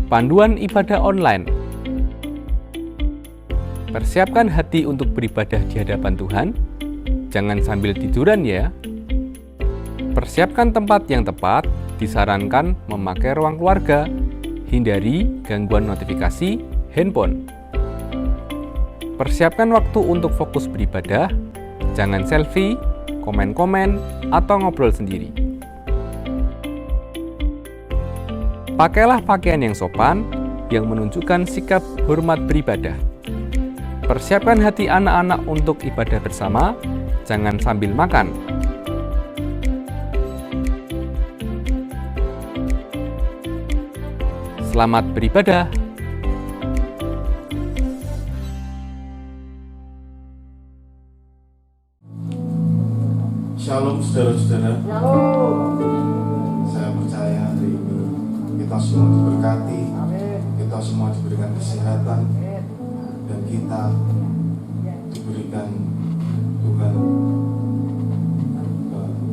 Panduan ibadah online. Persiapkan hati untuk beribadah di hadapan Tuhan. Jangan sambil tiduran ya. Persiapkan tempat yang tepat. Disarankan memakai ruang keluarga. Hindari gangguan notifikasi handphone. Persiapkan waktu untuk fokus beribadah. Jangan selfie, komen-komen, atau ngobrol sendiri. Pakailah pakaian yang sopan, yang menunjukkan sikap hormat beribadah. Persiapkan hati anak-anak untuk ibadah bersama, jangan sambil makan. Selamat beribadah. Shalom saudara-saudara. Saya percaya hari ini kita semua diberkati, kita semua diberikan kesehatan, dan kita diberikan Tuhan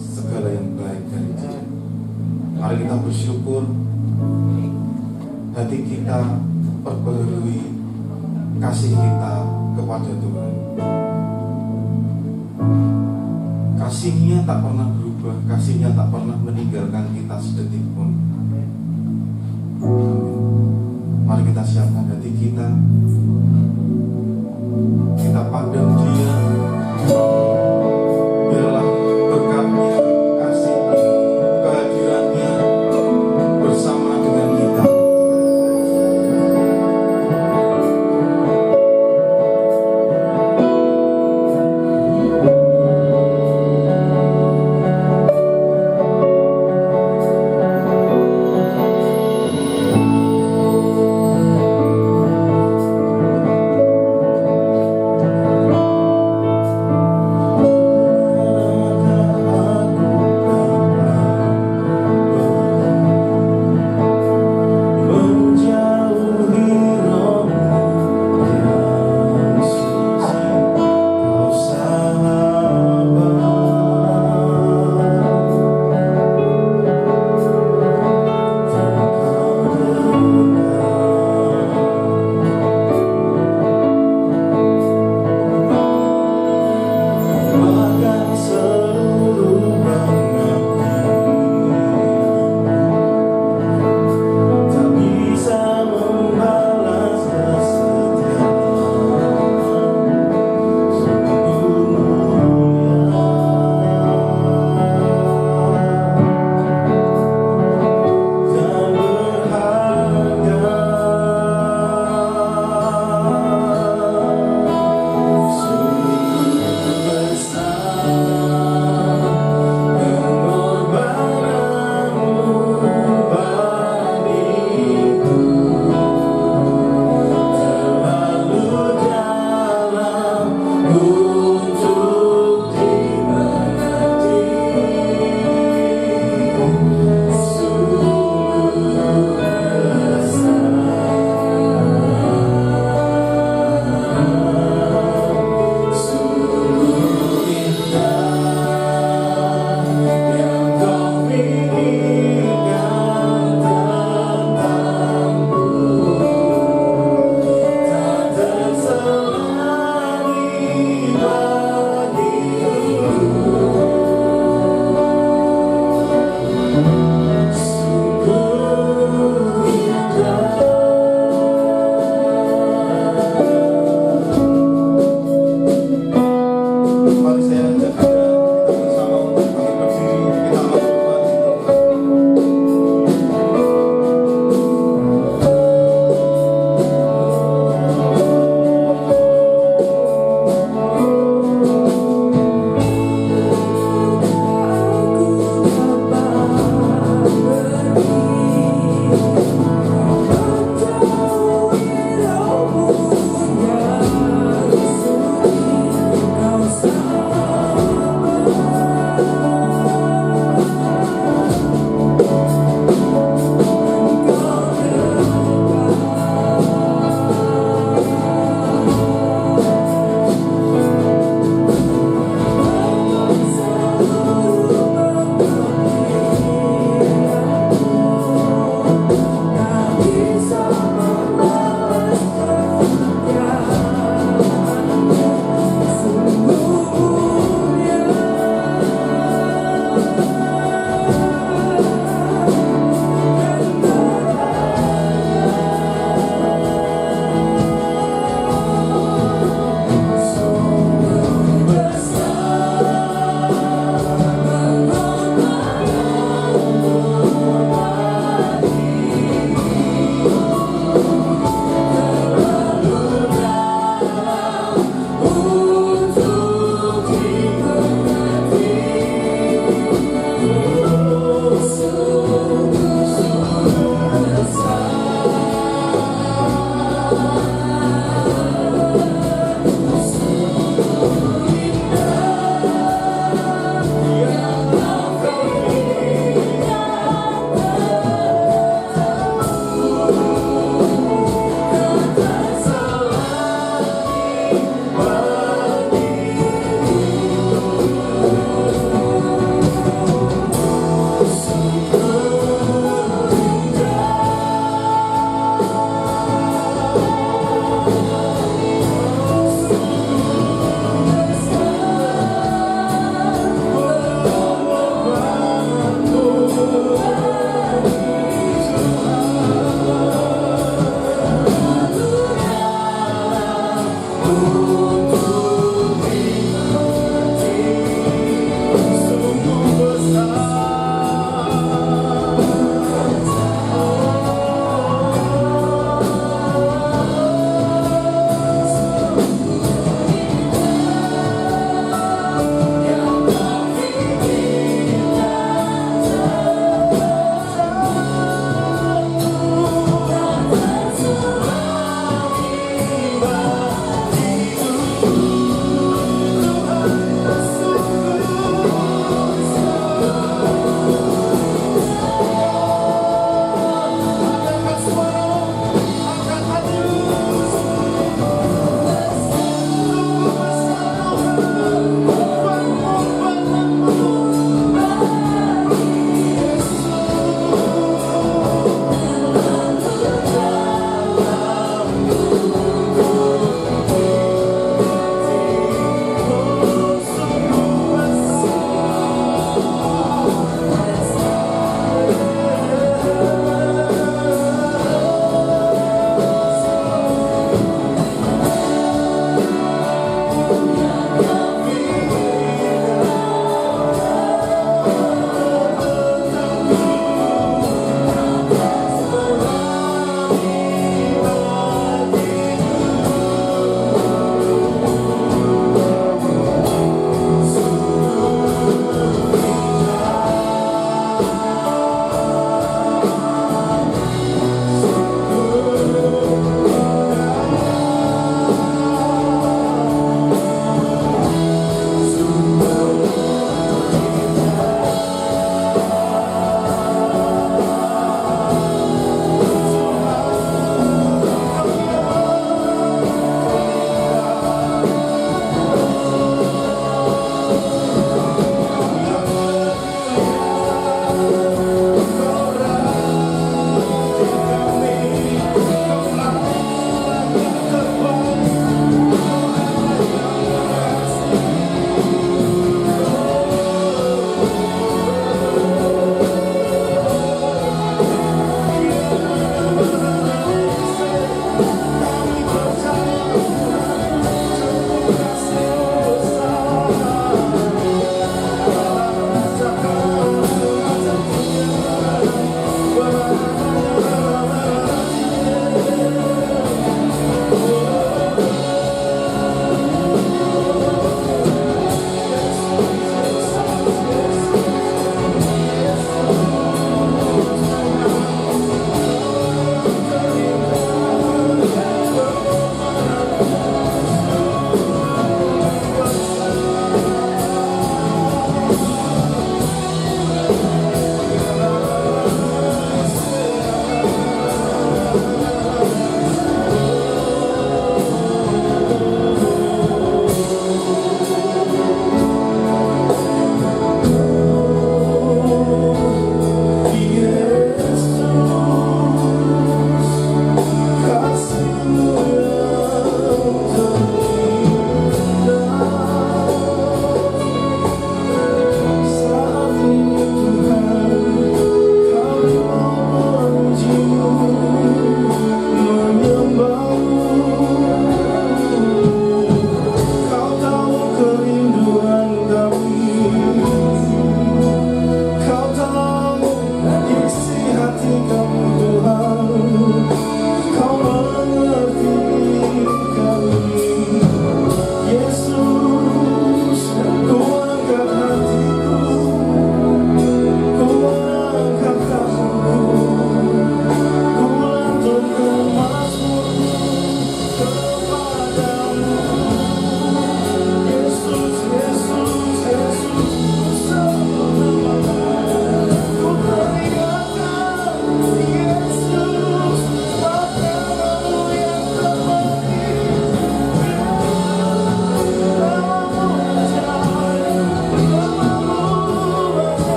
segala yang baik dari Dia. Mari kita bersyukur, hati kita perbarui kasih kita kepada Tuhan. Kasih-Nya tak pernah berubah, kasih-Nya tak pernah meninggalkan kita sedetik pun. Mari kita siapkan hati kita, kita pandang Dia. Biarlah berkat-Nya, kasih-Nya, kehadiran-Nya bersama dengan kita.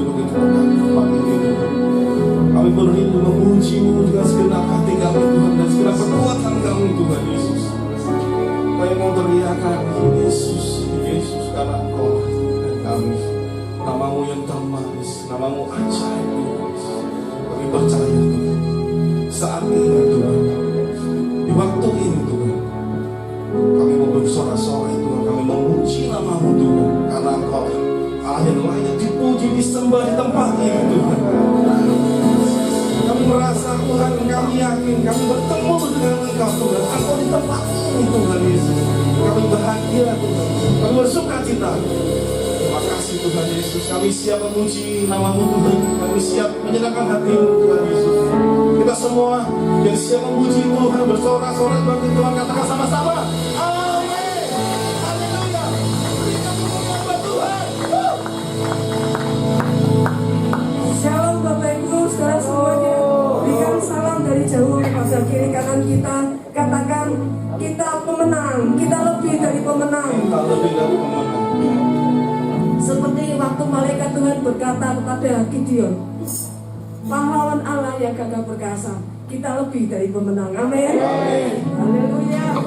begitu pekat tempat ini Tuhan. Kami berindu memuji-Mu dengan segenap hati kami Tuhan, dan segenap kekuatan kami Tuhan Yesus. Kami mau teriakan Yesus, Yesus, karena Engkau Tuhan kami. Nama-Mu yang termanis, Nama-Mu ajaib Tuhan. Kami percaya Tuhan, saat ini Tuhan, di waktu ini Tuhan, kami mau bersorak-sorai Tuhan, kami memuji Nama-Mu Tuhan, karena Engkau Allah yang layak dipuji, disembah di tempat ini Tuhan. Kami merasa Tuhan, kami yakin, kami bertemu dengan Engkau Tuhan, Engkau di tempat ini Tuhan Yesus. Kami bahagia Tuhan, kami bersuka cita. Terima kasih Tuhan Yesus, kami siap memuji Nama-Mu Tuhan, kami siap menyenangkan hati-Mu Tuhan Yesus. Kita semua yang siap memuji Tuhan, bersorak-sorai bagi Tuhan, katakan sama-sama, amin, haleluya, berikan kemuliaan buat Tuhan. Shalom Bapak Ibu, saudara semuanya. Berikan salam dari jauh kepada kiri kanan kita. Katakan, kita pemenang, kita lebih dari pemenang. Kita lebih dari pemenang. Seperti waktu malaikat Tuhan berkata kepada Gideon, pahlawan Allah yang gagah perkasa, kita lebih dari pemenang. Amin. Haleluya.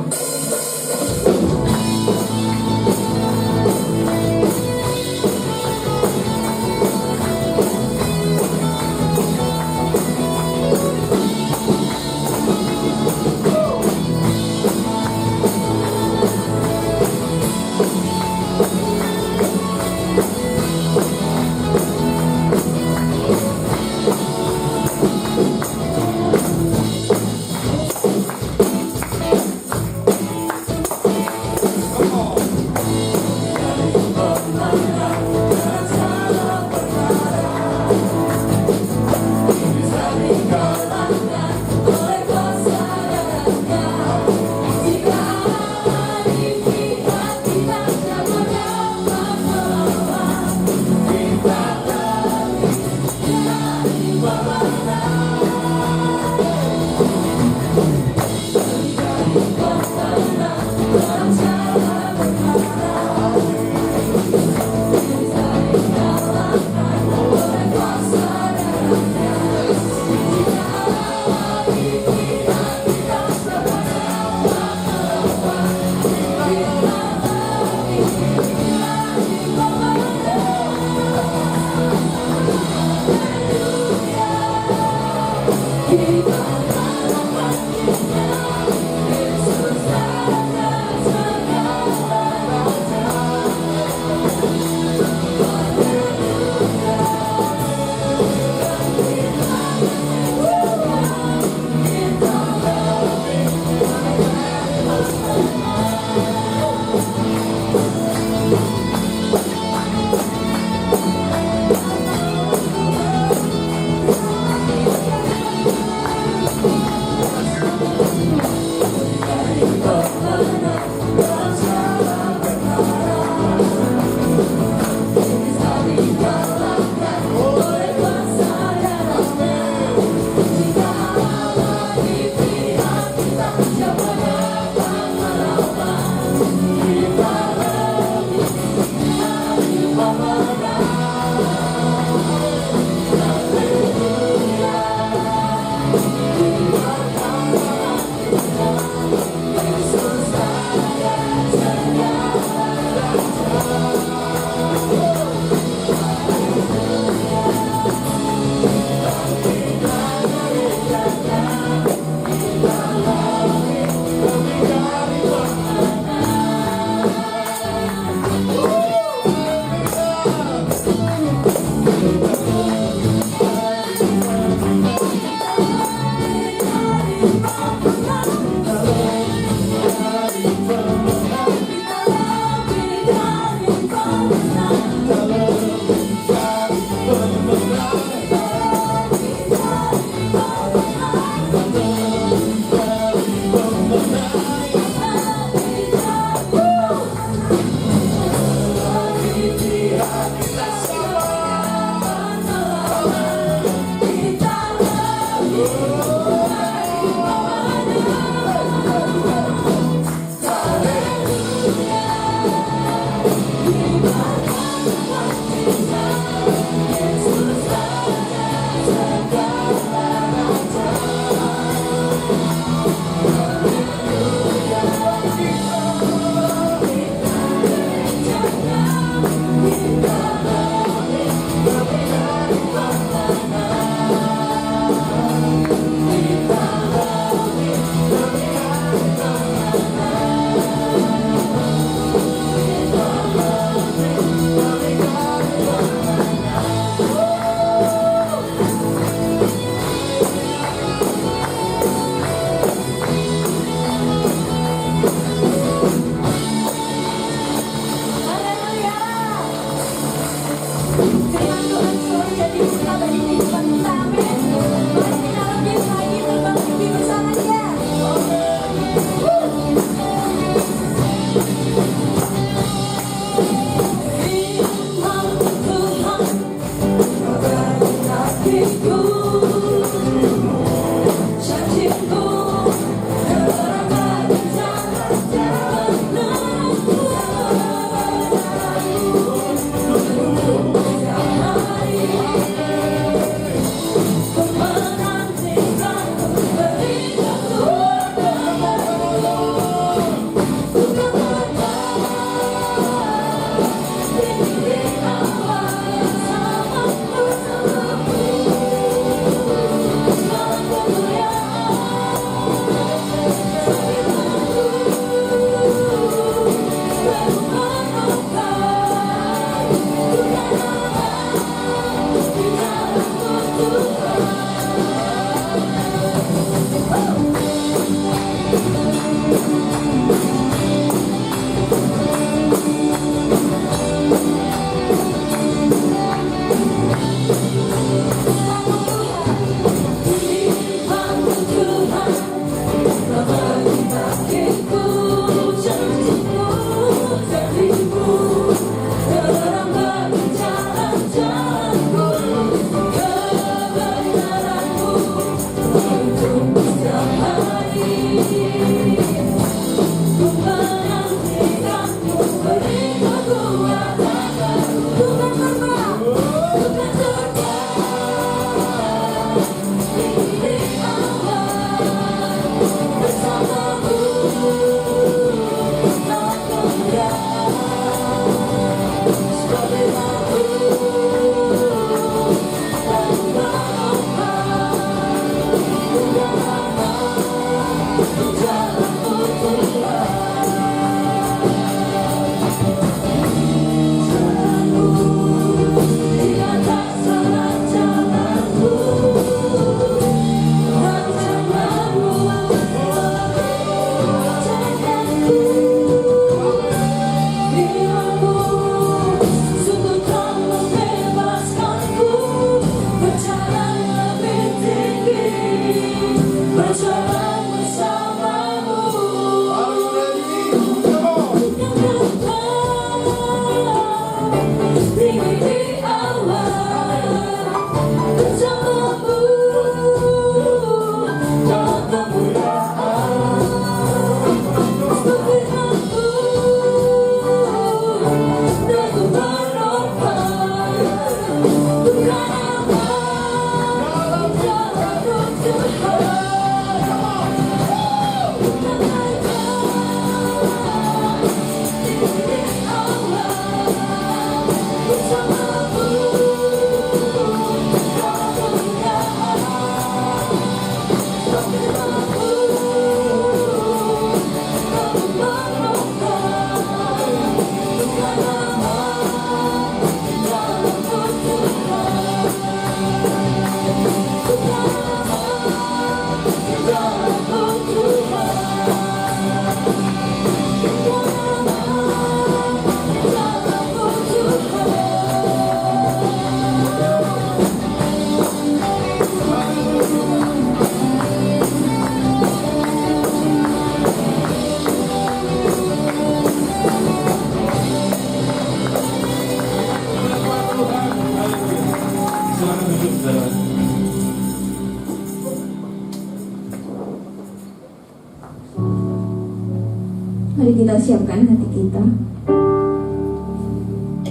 kita siapkan hati kita.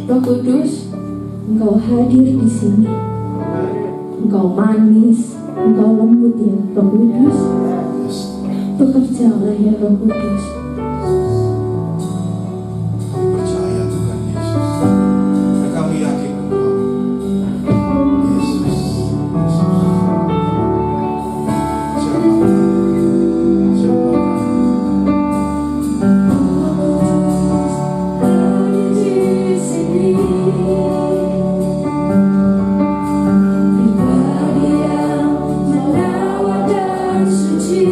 Roh Kudus, Engkau hadir di sini. Engkau manis, Engkau lembut ya Roh Kudus. Bekerjalah ya Roh Kudus. Percaya Tuhan Yesus. Dan kami yakin Engkau. Yesus. Pribadi yang merawat dan suci.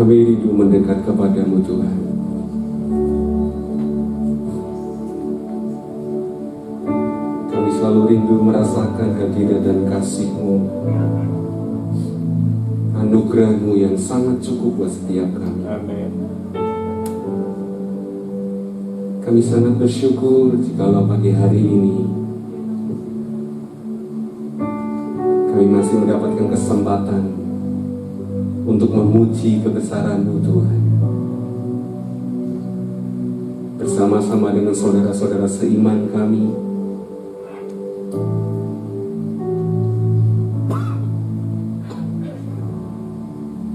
Kami rindu mendekat kepadamu Tuhan. Kami selalu rindu merasakan hadirat dan kasih-Mu, anugerah-Mu yang sangat cukup buat setiap kami. Amin. Kami sangat bersyukur jikalau pagi hari ini kami masih mendapatkan kesempatan untuk memuji kebesaran-Mu Tuhan. Bersama-sama dengan saudara-saudara seiman kami,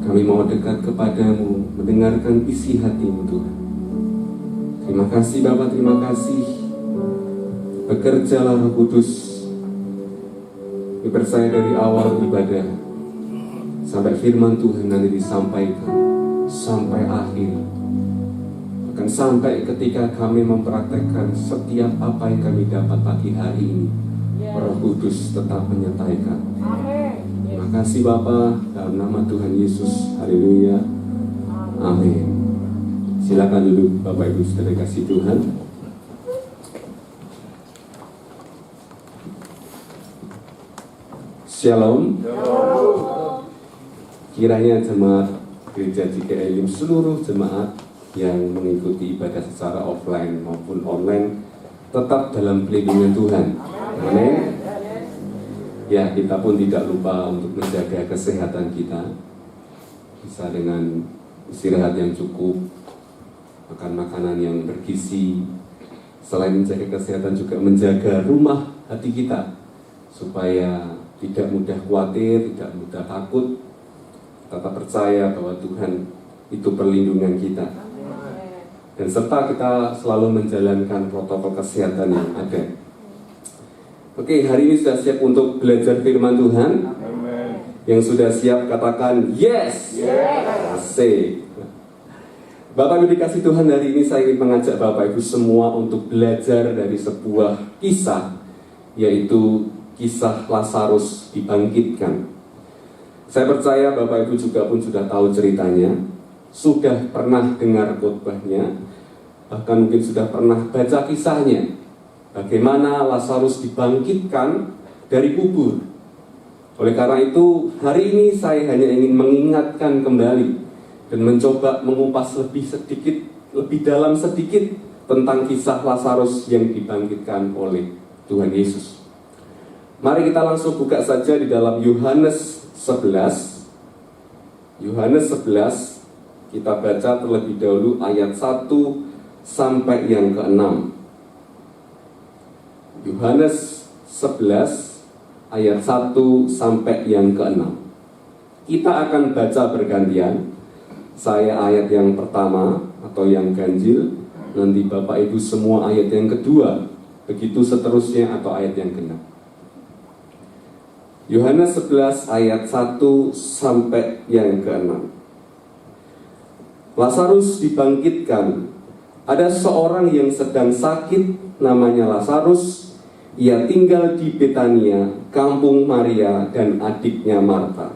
kami mau dekat kepadamu, mendengarkan isi hati-Mu Tuhan. Terima kasih Bapa, terima kasih. Bekerjalah Roh Kudus. Kami percaya dari awal ibadah sampai firman Tuhan nanti disampaikan, sampai akhir, bahkan sampai ketika kami mempraktekkan setiap apa yang kami dapat pagi hari ini, Roh Kudus tetap menyertaikan. Terima kasih Bapa, dalam nama Tuhan Yesus. Haleluya. Amin. Silakan duduk Bapak Ibu saudara kasih Tuhan. Shalom. Kiranya jemaat Gereja GKI seluruh jemaat yang mengikuti ibadah secara offline maupun online tetap dalam pelindungan Tuhan. Amin. Ya, kita pun tidak lupa untuk menjaga kesehatan kita, bisa dengan istirahat yang cukup, makan makanan yang bergizi. Selain menjaga kesehatan juga menjaga rumah hati kita supaya tidak mudah khawatir, tidak mudah takut, tetap percaya bahwa Tuhan itu perlindungan kita. Dan serta kita selalu menjalankan protokol kesehatan yang ada. Oke, hari ini sudah siap untuk belajar firman Tuhan? Amen. Yang sudah siap katakan yes. Asik. Bapak Ibu dikasih Tuhan, hari ini saya ingin mengajak Bapak Ibu semua untuk belajar dari sebuah kisah, yaitu kisah Lazarus dibangkitkan. Saya percaya Bapak Ibu juga pun sudah tahu ceritanya, sudah pernah dengar khotbahnya, bahkan mungkin sudah pernah baca kisahnya. Bagaimana Lazarus dibangkitkan dari kubur. Oleh karena itu, hari ini saya hanya ingin mengingatkan kembali dan mencoba mengupas lebih dalam sedikit tentang kisah Lazarus yang dibangkitkan oleh Tuhan Yesus. Mari kita langsung buka saja di dalam Yohanes 11. Yohanes 11, kita baca terlebih dahulu ayat 1 sampai yang ke-6. Yohanes 11 ayat 1 sampai yang ke-6. Kita akan baca bergantian. Saya ayat yang pertama atau yang ganjil, nanti Bapak Ibu semua ayat yang kedua, begitu seterusnya atau ayat yang genap. Yohanes 11 ayat 1 sampai yang ke-6. Lazarus dibangkitkan. Ada seorang yang sedang sakit, namanya Lazarus. Ia tinggal di Betania, kampung Maria dan adiknya Marta.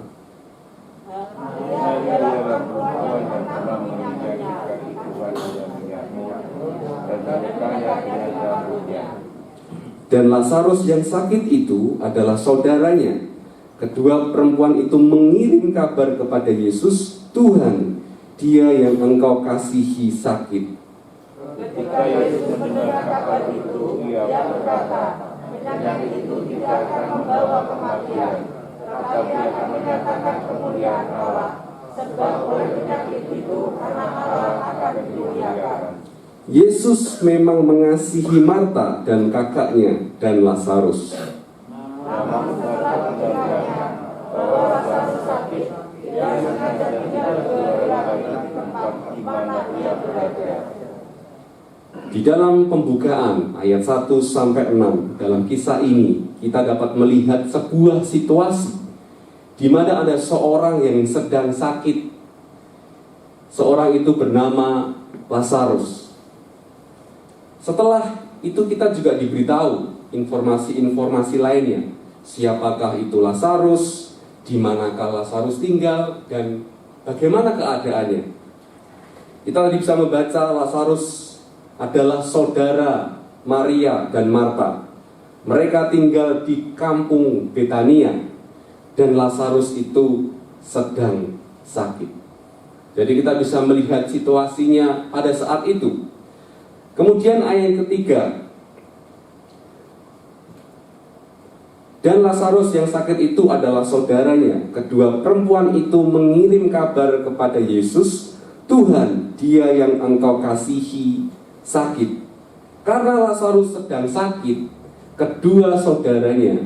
Dan Lazarus yang sakit itu adalah saudaranya. Kedua perempuan itu mengirim kabar kepada Yesus, "Tuhan, dia yang engkau kasihi sakit." Ketika Yesus mendengar kabar itu, ia berkata, "Penyakit itu tidak akan membawa kematian, tetapi akan menyatakan kemuliaan Allah, sebab oleh penyakit itu anak Allah akan dimuliakan." Yesus memang mengasihi Marta dan kakaknya dan Lazarus. Namun setelah kejadiannya bahwa Lazarus sakit, ia sengaja tinggal beberapa hari di tempat di mana ia berada. Di dalam pembukaan ayat 1 sampai 6 dalam kisah ini kita dapat melihat sebuah situasi di mana ada seorang yang sedang sakit. Seorang itu bernama Lazarus. Setelah itu kita juga diberitahu informasi-informasi lainnya. Siapakah itu Lazarus, di manakah Lazarus tinggal, dan bagaimana keadaannya? Kita tadi bisa membaca Lazarus adalah saudara Maria dan Marta. Mereka tinggal di kampung Betania dan Lazarus itu sedang sakit. Jadi kita bisa melihat situasinya pada saat itu. Kemudian ayat ketiga, dan Lazarus yang sakit itu adalah saudaranya. Kedua perempuan itu mengirim kabar kepada Yesus, Tuhan, dia yang engkau kasihi sakit. Karena Lazarus sedang sakit, kedua saudaranya,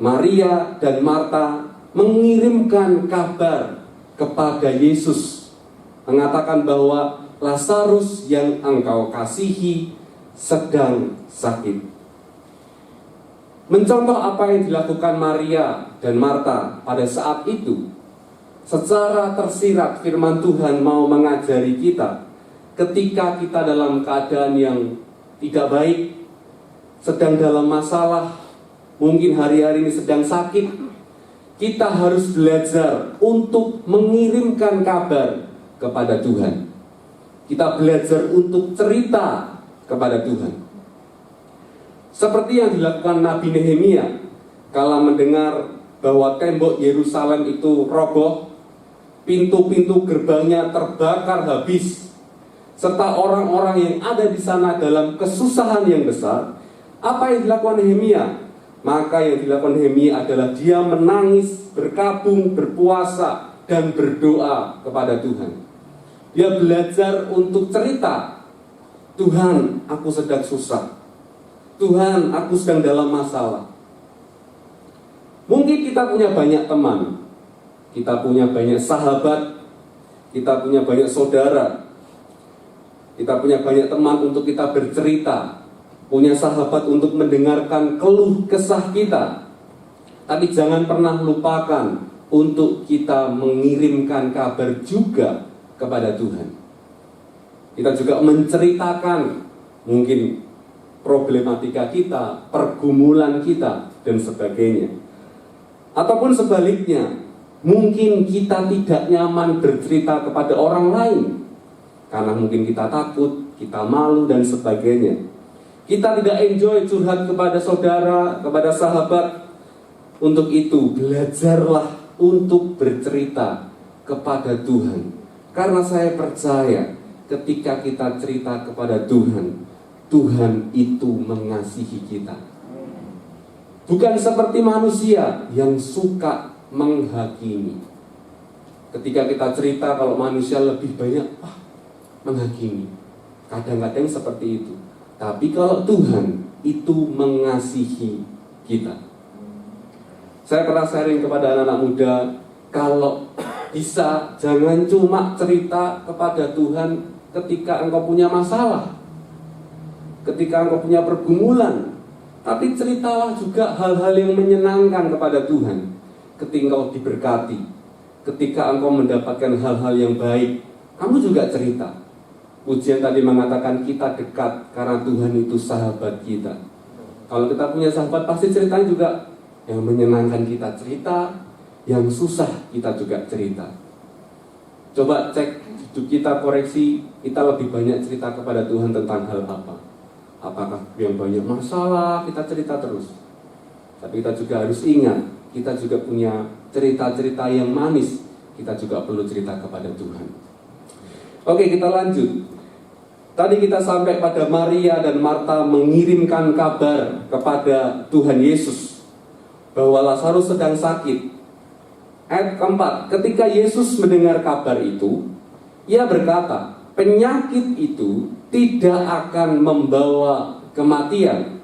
Maria dan Marta, mengirimkan kabar kepada Yesus, mengatakan bahwa Lazarus yang engkau kasihi sedang sakit. Mencontoh apa yang dilakukan Maria dan Marta pada saat itu, secara tersirat firman Tuhan mau mengajari kita, ketika kita dalam keadaan yang tidak baik, sedang dalam masalah, mungkin hari-hari ini sedang sakit, kita harus belajar untuk mengirimkan kabar kepada Tuhan. Kita belajar untuk cerita kepada Tuhan. Seperti yang dilakukan Nabi Nehemia kala mendengar bahwa tembok Yerusalem itu roboh, pintu-pintu gerbangnya terbakar habis, serta orang-orang yang ada di sana dalam kesusahan yang besar. Apa yang dilakukan Nehemia? Maka yang dilakukan Nehemia adalah dia menangis, berkabung, berpuasa, dan berdoa kepada Tuhan. Dia belajar untuk cerita, Tuhan, aku sedang susah. Tuhan, aku sedang dalam masalah. Mungkin kita punya banyak teman, kita punya banyak sahabat, kita punya banyak saudara, kita punya banyak teman untuk kita bercerita, punya sahabat untuk mendengarkan keluh kesah kita. Tapi jangan pernah lupakan untuk kita mengirimkan kabar juga kepada Tuhan. Kita juga menceritakan mungkin problematika kita, pergumulan kita, dan sebagainya. Ataupun sebaliknya, mungkin kita tidak nyaman bercerita kepada orang lain karena mungkin kita takut, kita malu, dan sebagainya. Kita tidak enjoy curhat kepada saudara, kepada sahabat. Untuk itu, belajarlah untuk bercerita kepada Tuhan. Karena saya percaya ketika kita cerita kepada Tuhan, Tuhan itu mengasihi kita. Bukan seperti manusia yang suka menghakimi. Ketika kita cerita kalau manusia lebih banyak menghakimi. Kadang-kadang seperti itu. Tapi kalau Tuhan itu mengasihi kita. Saya pernah sharing kepada anak-anak muda, kalau bisa jangan cuma cerita kepada Tuhan ketika engkau punya masalah, ketika engkau punya pergumulan, tapi ceritalah juga hal-hal yang menyenangkan kepada Tuhan. Ketika engkau diberkati, ketika engkau mendapatkan hal-hal yang baik, kamu juga cerita. Pujian tadi mengatakan kita dekat karena Tuhan itu sahabat kita. Kalau kita punya sahabat pasti ceritanya juga yang menyenangkan kita cerita, yang susah kita juga cerita. Coba cek hidup kita, koreksi, kita lebih banyak cerita kepada Tuhan tentang hal apa? Apakah yang banyak masalah kita cerita terus? Tapi kita juga harus ingat, kita juga punya cerita-cerita yang manis, kita juga perlu cerita kepada Tuhan. Oke, kita lanjut. Tadi kita sampai pada Maria dan Marta mengirimkan kabar kepada Tuhan Yesus bahwa Lazarus sedang sakit. Ayat keempat, ketika Yesus mendengar kabar itu, ia berkata, penyakit itu tidak akan membawa kematian,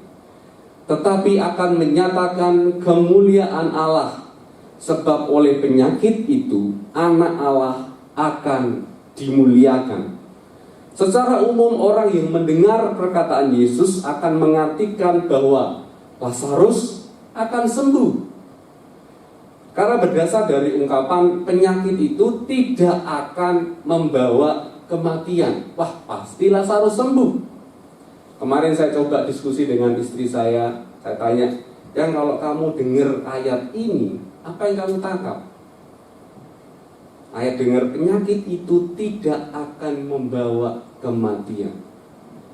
tetapi akan menyatakan kemuliaan Allah, sebab oleh penyakit itu anak Allah akan dimuliakan. Secara umum orang yang mendengar perkataan Yesus akan mengartikan bahwa Lazarus akan sembuh. Karena berdasar dari ungkapan penyakit itu tidak akan membawa kematian. Wah, pasti Lazarus sembuh. Kemarin saya coba diskusi dengan istri saya tanya, yang kalau kamu dengar ayat ini, apa yang kamu tangkap? Ayat dengar, penyakit itu tidak akan membawa kematian.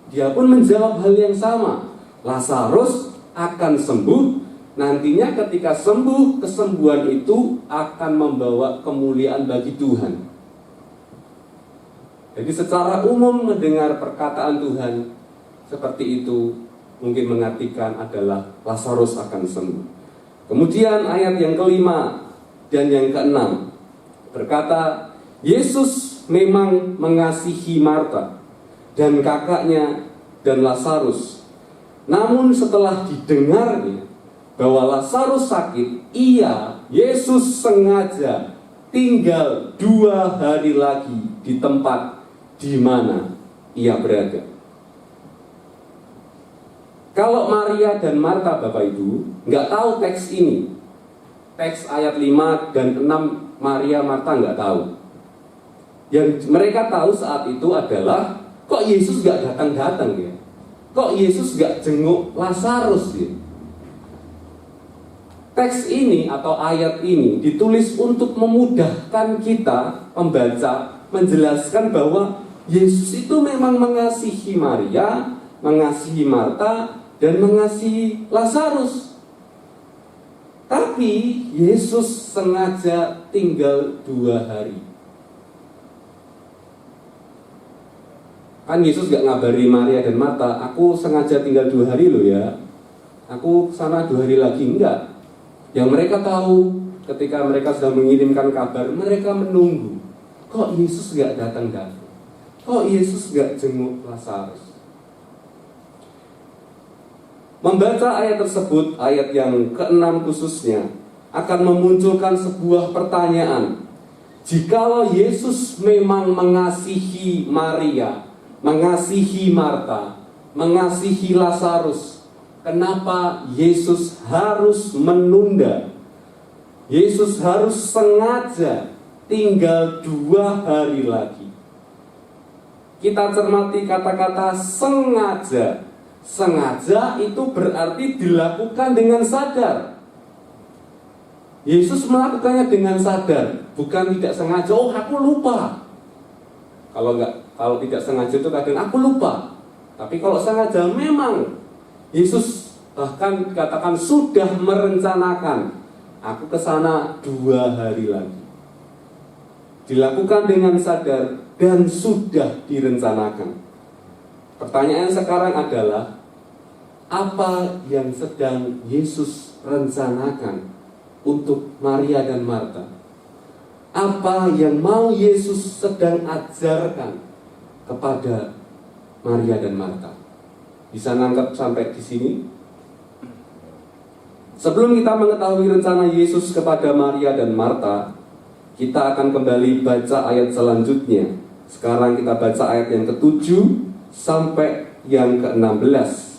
Dia pun menjawab hal yang sama. Lazarus akan sembuh. Nantinya ketika sembuh, kesembuhan itu akan membawa kemuliaan bagi Tuhan. Jadi secara umum mendengar perkataan Tuhan seperti itu mungkin mengartikan adalah Lazarus akan sembuh. Kemudian ayat yang kelima dan yang keenam berkata, Yesus memang mengasihi Marta dan kakaknya dan Lazarus. Namun setelah didengarnya bahwa Lazarus sakit, Yesus sengaja tinggal 2 hari lagi di tempat di mana ia berada. Kalau Maria dan Marta, Bapak Ibu, nggak tahu teks ini, teks ayat 5 dan 6, Maria, Marta nggak tahu. Yang mereka tahu saat itu adalah, kok Yesus nggak datang-datang ya? Kok Yesus nggak jenguk Lazarus ya? Teks ini atau ayat ini ditulis untuk memudahkan kita membaca, menjelaskan bahwa Yesus itu memang mengasihi Maria, mengasihi Marta, dan mengasihi Lazarus. Tapi Yesus sengaja tinggal 2 hari. Kan Yesus gak ngabari Maria dan Marta, aku sengaja tinggal 2 hari loh ya, aku sana 2 hari lagi, enggak. Yang mereka tahu ketika mereka sudah mengirimkan kabar, mereka menunggu. Kok Yesus gak datang-datang? Kok Yesus gak jenguk Lazarus? Membaca ayat tersebut, ayat yang ke-6 khususnya, akan memunculkan sebuah pertanyaan. Jikalau Yesus memang mengasihi Maria, mengasihi Marta, mengasihi Lazarus, kenapa Yesus harus menunda? Yesus harus sengaja tinggal 2 hari lagi. Kita cermati kata-kata sengaja. Sengaja itu berarti dilakukan dengan sadar. Yesus melakukannya dengan sadar, bukan tidak sengaja. Oh, aku lupa. Kalau tidak sengaja itu kadang aku lupa. Tapi kalau sengaja memang Yesus bahkan dikatakan sudah merencanakan, aku ke sana 2 hari lagi. Dilakukan dengan sadar dan sudah direncanakan. Pertanyaan sekarang adalah, apa yang sedang Yesus rencanakan untuk Maria dan Marta? Apa yang mau Yesus sedang ajarkan kepada Maria dan Marta? Bisa nangkep sampai di sini? Sebelum kita mengetahui rencana Yesus kepada Maria dan Marta, kita akan kembali baca ayat selanjutnya. Sekarang kita baca ayat yang ke-7 sampai yang ke-16.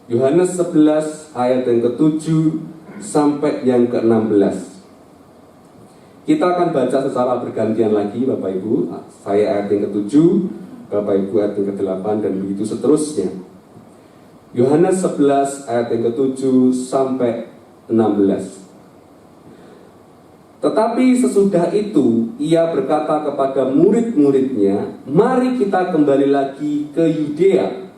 Yohanes 11 ayat yang ke-7 sampai yang ke-16. Kita akan baca secara bergantian lagi, Bapak Ibu. Saya ayat yang ke-7, Bapak Ibu ayat yang ke-8, dan begitu seterusnya. Yohanes 11 ayat yang ke-7 sampai 16. Tetapi sesudah itu ia berkata kepada murid-muridnya, mari kita kembali lagi ke Yudea.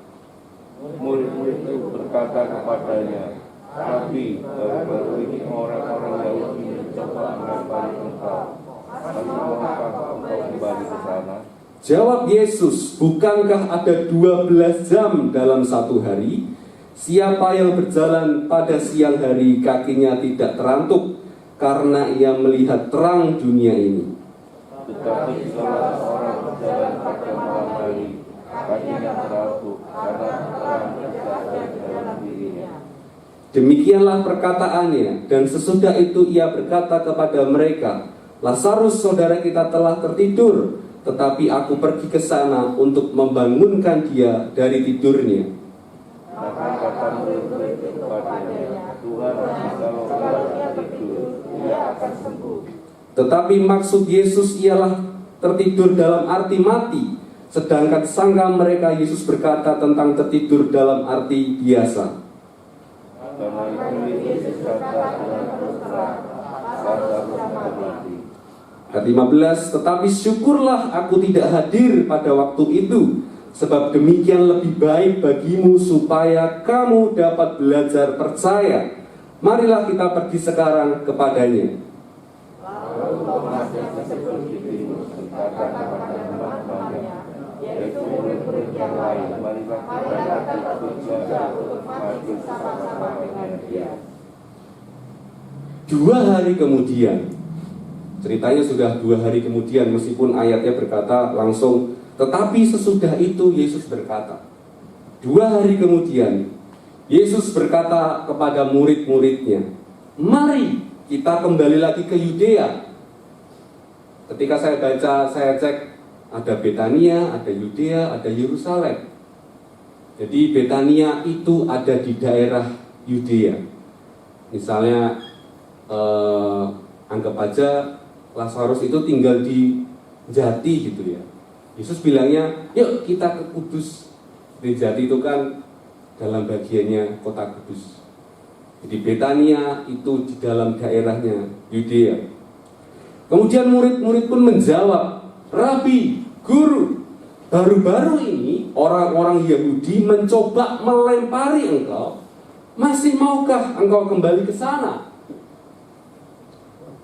Murid-murid itu berkata kepadanya, Rabi, baru-baru ini orang-orang Yahudi mencoba melempari engkau. Lalu mengapa engkau kembali ke sana? Jawab Yesus, bukankah ada 12 jam dalam satu hari? Siapa yang berjalan pada siang hari kakinya tidak terantuk, karena ia melihat terang dunia ini. Tetapi jika orang berjalan pada malam hari, kakinya terantuk, karena terang berada dalam dirinya. Demikianlah perkataannya, dan sesudah itu ia berkata kepada mereka, Lazarus saudara kita telah tertidur, tetapi aku pergi ke sana untuk membangunkan dia dari tidurnya. Maka kata murid-murid kepadanya, Tuhan, jikalau ia tertidur, ia akan sembuh. Tetapi maksud Yesus ialah tertidur dalam arti mati, sedangkan sangka mereka Yesus berkata tentang tertidur dalam arti biasa. Karena itu Yesus kata dengan terus terang, Lazarus sudah mati. Ayat 15, tetapi syukurlah aku tidak hadir pada waktu itu, sebab demikian lebih baik bagimu supaya kamu dapat belajar percaya. Marilah kita pergi sekarang kepadanya. Dua hari kemudian, ceritanya sudah 2 hari kemudian, meskipun ayatnya berkata langsung, tetapi sesudah itu Yesus berkata. 2 hari kemudian, Yesus berkata kepada murid-muridnya, mari kita kembali lagi ke Yudea. Ketika saya baca, saya cek, ada Betania, ada Yudea, ada Yerusalem. Jadi Betania itu ada di daerah Yudea. Misalnya, anggap aja Lazarus itu tinggal di Jati gitu ya. Yesus bilangnya, yuk kita ke Kudus. Di Jati itu kan dalam bagiannya kota Kudus. Jadi Betania itu di dalam daerahnya Yudea. Kemudian murid-murid pun menjawab, Rabi, Guru, baru-baru ini orang-orang Yahudi mencoba melempari engkau. Masih maukah engkau kembali ke sana?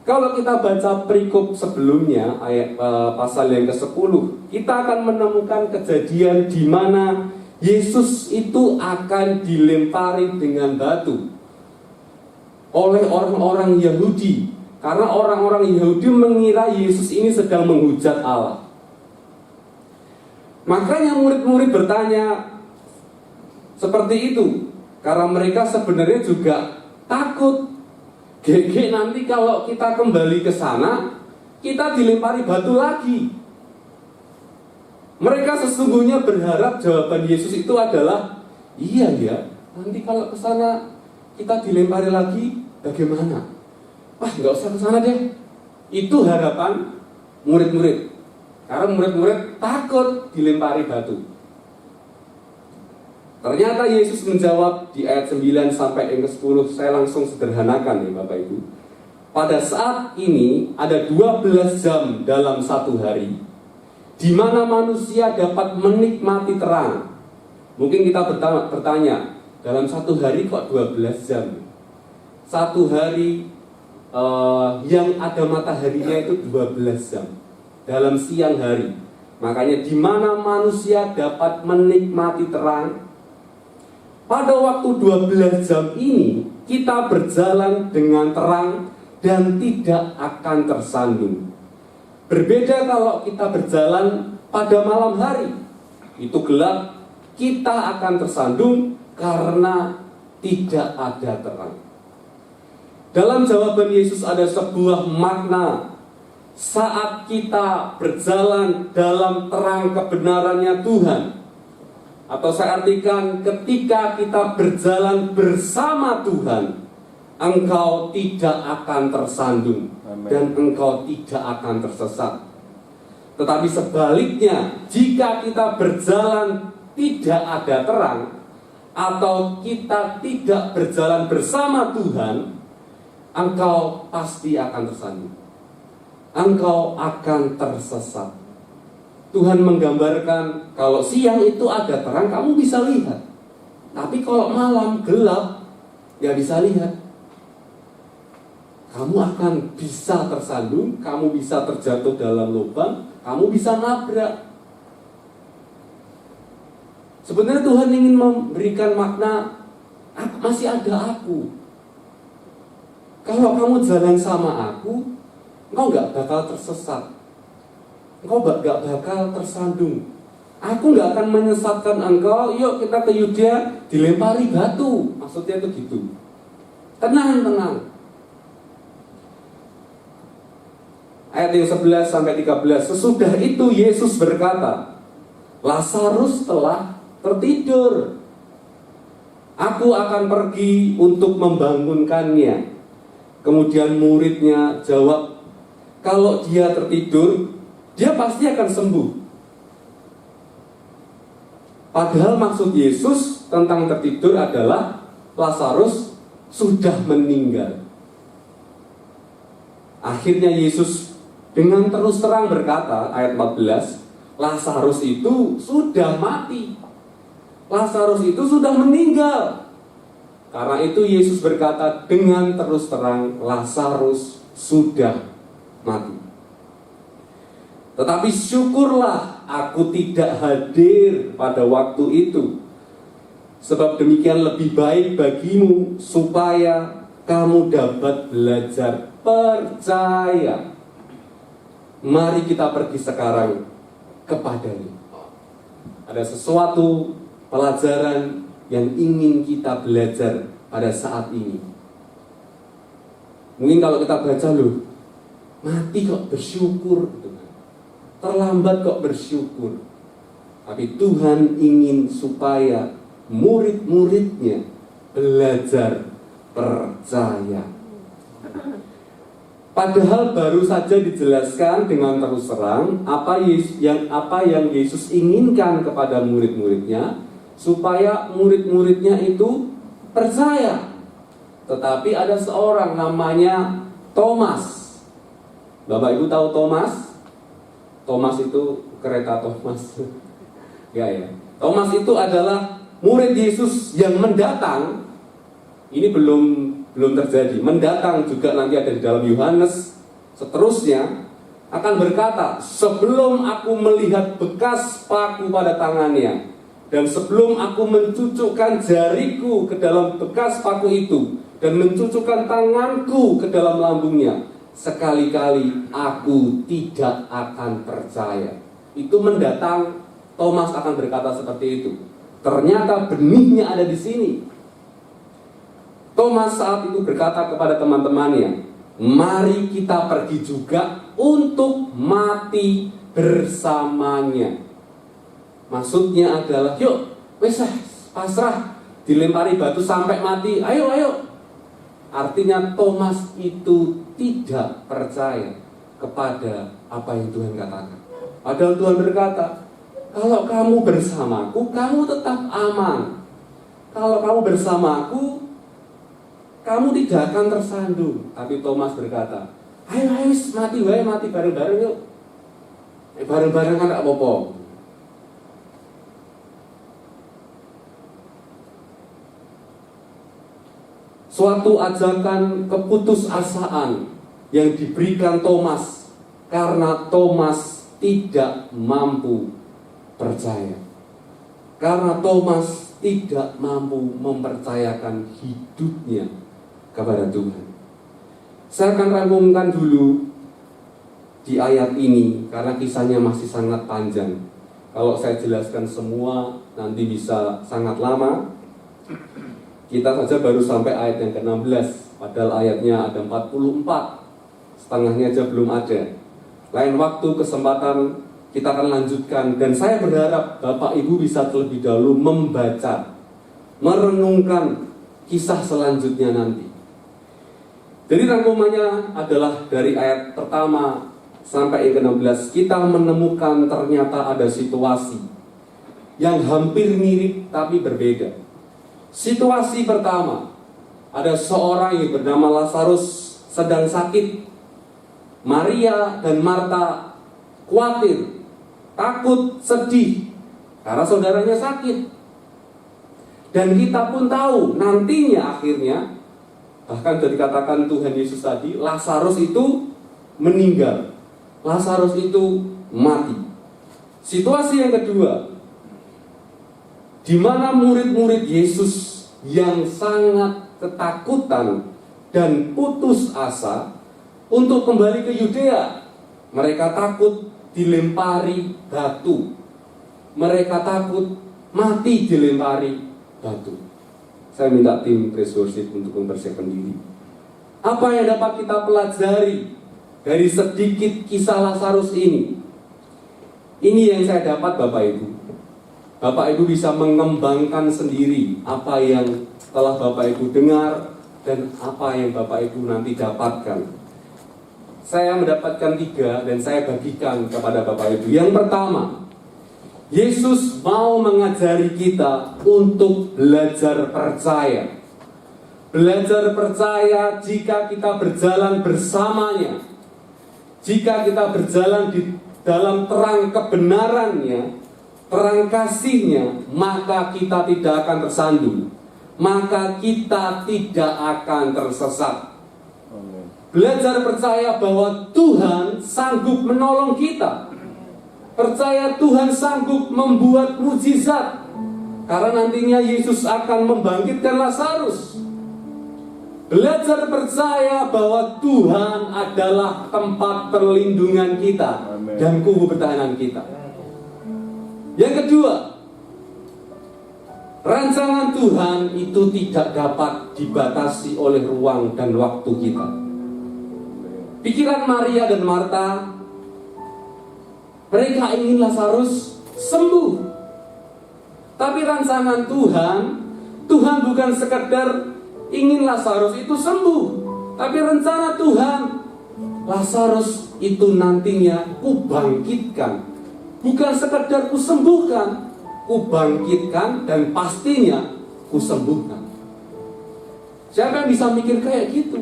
Kalau kita baca perikop sebelumnya, ayat pasal yang ke-10, kita akan menemukan kejadian di mana Yesus itu akan dilempari dengan batu oleh orang-orang Yahudi. Karena orang-orang Yahudi mengira Yesus ini sedang menghujat Allah. Makanya murid-murid bertanya seperti itu, karena mereka sebenarnya juga takut. GG nanti kalau kita kembali ke sana, kita dilempari batu lagi. Mereka sesungguhnya berharap jawaban Yesus itu adalah, iya ya, nanti kalau ke sana kita dilempari lagi, bagaimana? Wah, nggak usah ke sana deh. Itu harapan murid-murid. Karena murid-murid takut dilempari batu. Ternyata Yesus menjawab di ayat 9 sampai yang ke-10. Saya langsung sederhanakan ya Bapak Ibu. Pada saat ini ada 12 jam dalam satu hari, di mana manusia dapat menikmati terang. Mungkin kita bertanya, dalam satu hari kok 12 jam? Satu hari yang ada mataharinya itu 12 jam dalam siang hari. Makanya di mana manusia dapat menikmati terang, pada waktu 12 jam ini kita berjalan dengan terang dan tidak akan tersandung. Berbeda kalau kita berjalan pada malam hari, itu gelap, kita akan tersandung karena tidak ada terang. Dalam jawaban Yesus ada sebuah makna. Saat kita berjalan dalam terang kebenarannya Tuhan, atau saya artikan ketika kita berjalan bersama Tuhan, engkau tidak akan tersandung. Amen. Dan engkau tidak akan tersesat. Tetapi sebaliknya, jika kita berjalan tidak ada terang, atau kita tidak berjalan bersama Tuhan, engkau pasti akan tersandung. Engkau akan tersesat. Tuhan menggambarkan kalau siang itu ada terang, kamu bisa lihat. Tapi kalau malam gelap, ya bisa lihat. Kamu akan bisa tersandung, kamu bisa terjatuh dalam lubang, kamu bisa nabrak. Sebenarnya Tuhan ingin memberikan makna, masih ada aku. Kalau kamu jalan sama aku, engkau gak bakal tersesat. Engkau gak bakal tersandung. Aku gak akan menyesatkan engkau. Yuk kita ke Yudea, dilempari batu. Maksudnya itu gitu. Tenang. Ayat yang 11 sampai 13. Sesudah itu Yesus berkata, Lazarus telah tertidur. Aku akan pergi untuk membangunkannya. Kemudian muridnya jawab, kalau dia tertidur, dia pasti akan sembuh. Padahal maksud Yesus tentang tertidur adalah Lazarus sudah meninggal. Akhirnya Yesus dengan terus terang berkata, ayat 14, Lazarus itu sudah mati. Lazarus itu sudah meninggal. Karena itu Yesus berkata dengan terus terang, Lazarus sudah mati. Tetapi syukurlah aku tidak hadir pada waktu itu, sebab demikian lebih baik bagimu, supaya kamu dapat belajar percaya. Mari kita pergi sekarang kepadanya. Ada sesuatu pelajaran yang ingin kita belajar pada saat ini. Mungkin kalau kita baca, loh, mati kok bersyukur gitu kan. Terlambat kok bersyukur. Tapi Tuhan ingin supaya murid-muridnya belajar percaya. Padahal baru saja dijelaskan dengan terus terang apa yang Yesus inginkan kepada murid-muridnya, supaya murid-muridnya itu percaya. Tetapi ada seorang namanya Thomas. Bapak Ibu tahu Thomas? Thomas itu kereta Thomas. Ya. Thomas itu adalah murid Yesus yang mendatang. Ini belum terjadi. Mendatang juga nanti ada di dalam Yohanes. Seterusnya akan berkata, sebelum aku melihat bekas paku pada tangannya, dan sebelum aku mencucukkan jariku ke dalam bekas paku itu, dan mencucukkan tanganku ke dalam lambungnya, sekali-kali aku tidak akan percaya. Itu mendatang, Thomas akan berkata seperti itu. Ternyata benihnya ada di sini. Thomas saat itu berkata kepada teman-temannya, mari kita pergi juga untuk mati bersamanya. Maksudnya adalah, yuk, wes pasrah, dilempari batu sampai mati, ayo. Artinya Thomas itu tidak percaya kepada apa yang Tuhan katakan. Padahal Tuhan berkata, kalau kamu bersamaku, kamu tetap aman. Kalau kamu bersamaku, kamu tidak akan tersandung. Tapi Thomas berkata, ayo mati bareng-bareng yuk. Bareng-bareng kan gak apa-apa. Suatu ajakan keputusasaan yang diberikan Thomas karena Thomas tidak mampu percaya. Karena Thomas tidak mampu mempercayakan hidupnya kepada Tuhan. Saya akan rangkumkan dulu di ayat ini karena kisahnya masih sangat panjang. Kalau saya jelaskan semua nanti bisa sangat lama. Kita saja baru sampai ayat yang ke-16, padahal ayatnya ada 44, setengahnya aja belum ada. Lain waktu, kesempatan, kita akan lanjutkan. Dan saya berharap Bapak Ibu bisa terlebih dahulu membaca, merenungkan kisah selanjutnya nanti. Jadi rangkumannya adalah dari ayat pertama sampai yang ke-16, kita menemukan ternyata ada situasi yang hampir mirip tapi berbeda. Situasi pertama, ada seorang yang bernama Lazarus sedang sakit. Maria dan Marta khawatir, takut, sedih karena saudaranya sakit. Dan kita pun tahu nantinya akhirnya, bahkan sudah dikatakan Tuhan Yesus tadi, Lazarus itu meninggal, Lazarus itu mati. Situasi yang kedua, di mana murid-murid Yesus yang sangat ketakutan dan putus asa untuk kembali ke Yudea. Mereka takut dilempari batu. Mereka takut mati dilempari batu. Saya minta tim praise worship untuk mempersiapkan diri. Apa yang dapat kita pelajari dari sedikit kisah Lazarus ini? Ini yang saya dapat Bapak Ibu. Bapak Ibu bisa mengembangkan sendiri apa yang telah Bapak Ibu dengar dan apa yang Bapak Ibu nanti dapatkan. Saya mendapatkan 3 dan saya bagikan kepada Bapak Ibu. Yang pertama, Yesus mau mengajari kita untuk belajar percaya. Belajar percaya jika kita berjalan bersamanya. jika kita berjalan di dalam terang kebenarannya, terang kasihnya, maka kita tidak akan tersandung, maka kita tidak akan tersesat. Belajar percaya bahwa Tuhan sanggup menolong kita. Percaya Tuhan sanggup membuat mujizat, karena nantinya Yesus akan membangkitkan Lazarus. Belajar percaya bahwa Tuhan adalah tempat perlindungan kita dan kubu pertahanan kita. Yang kedua, rancangan Tuhan itu tidak dapat dibatasi oleh ruang dan waktu kita. Pikiran Maria dan Marta, mereka ingin Lazarus sembuh. Tapi rancangan Tuhan bukan sekedar ingin Lazarus itu sembuh, tapi rencana Tuhan, Lazarus itu nantinya kubangkitkan. Bukan sekedar kusembuhkan, kubangkitkan, dan pastinya kusembuhkan. Siapa yang bisa mikir kayak gitu?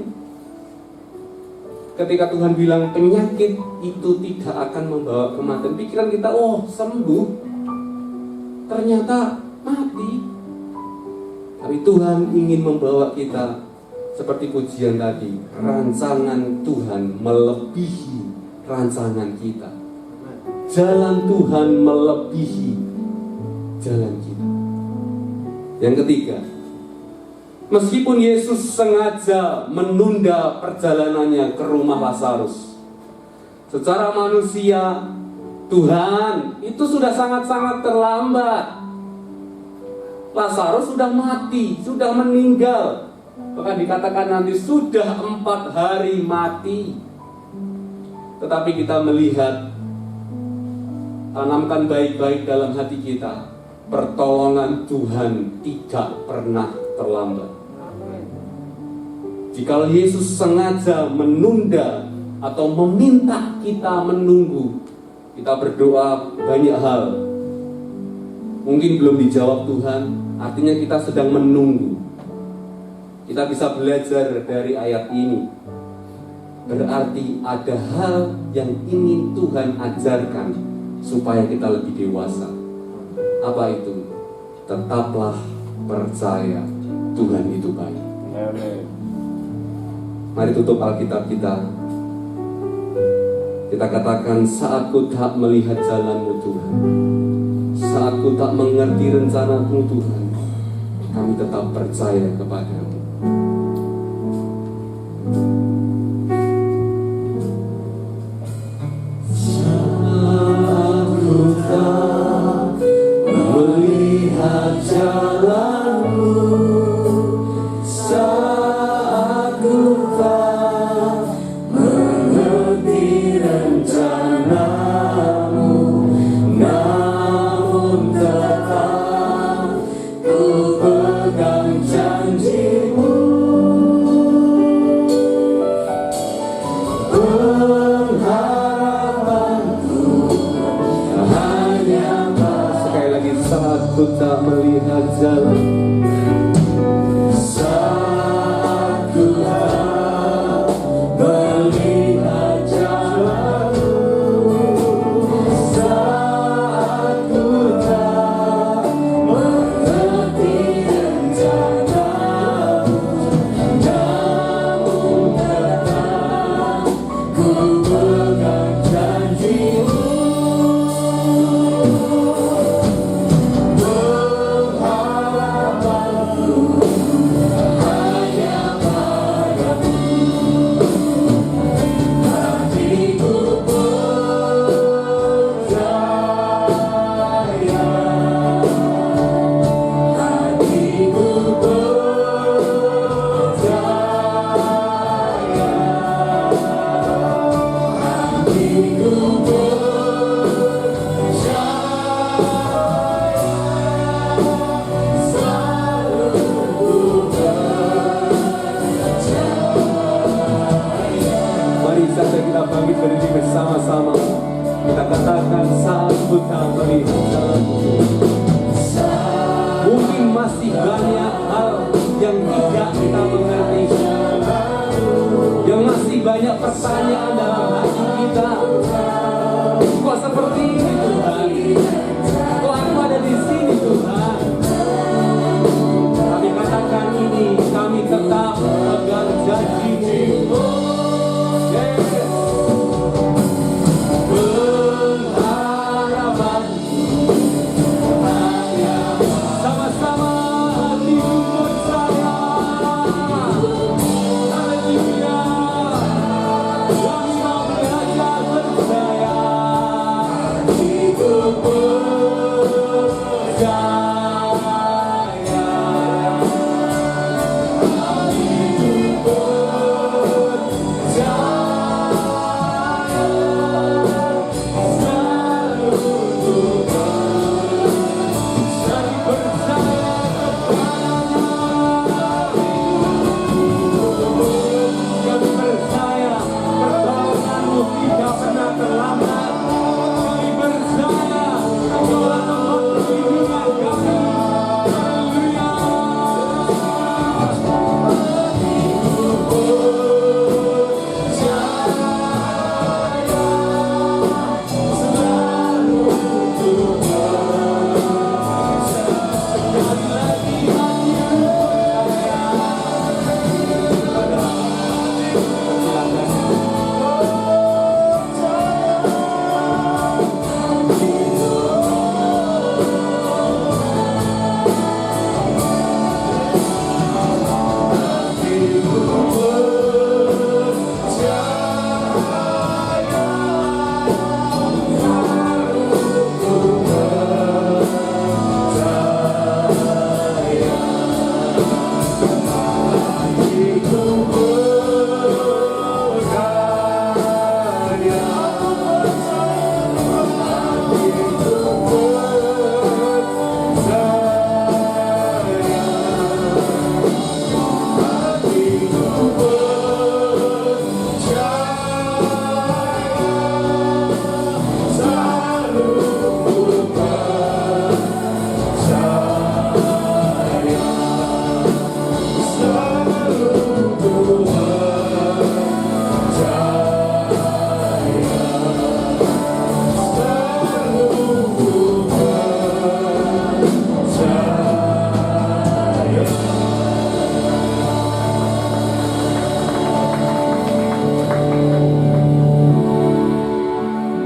Ketika Tuhan bilang penyakit itu tidak akan membawa kematian, pikiran kita, oh sembuh, ternyata mati. Tapi Tuhan ingin membawa kita seperti pujian tadi, rancangan Tuhan melebihi rancangan kita. Jalan Tuhan melebihi jalan kita. Yang ketiga, meskipun Yesus sengaja menunda perjalanannya ke rumah Lazarus, secara manusia Tuhan itu sudah sangat-sangat terlambat. Lazarus sudah mati, sudah meninggal. Bahkan dikatakan nanti sudah 4 hari mati. Tetapi kita melihat, tanamkan baik-baik dalam hati kita, pertolongan Tuhan tidak pernah terlambat. Jika Yesus sengaja menunda atau meminta kita menunggu, kita berdoa banyak hal, mungkin belum dijawab Tuhan, artinya kita sedang menunggu. Kita bisa belajar dari ayat ini, berarti ada hal yang ingin Tuhan ajarkan supaya kita lebih dewasa. Apa itu? Tetaplah percaya Tuhan itu baik. Amen. Mari tutup Alkitab kita. Kita katakan, saat ku tak melihat jalan-Mu Tuhan, saat ku tak mengerti rencana-Mu Tuhan, kami tetap percaya kepada-Mu. Saat ku tak melihat jalan-Mu, saat ku tak mengerti rencana-Mu, namun tetap ku pegang janji-Mu. Pengharapanku hanya Pada. Sekali lagi, saat ku tak melihat jalan, saat ku tak melihat jalan-Mu, saat ku tak mengerti rencana-Mu, namun tetap ku pegang janji-Mu. Pengharapanku hanya padamu, hatiku percaya, hatiku percaya, hatiku Mari saja kita bangkit berdiri bersama-sama. Kita katakan, saat ku tak melihat jalan-Mu. Mungkin masih banyak hal yang tidak kita mengerti, yang masih banyak pertanyaan dalam hati kita. tahu kok seperti ini Tuhan, kok aku ada di sini Tuhan. Kami katakan ini, kami tetap pegang janji-Mu. Pengharapan hanya sama-sama hatiku percaya. Haleluya, kami mau belajar percaya. Hidup percaya.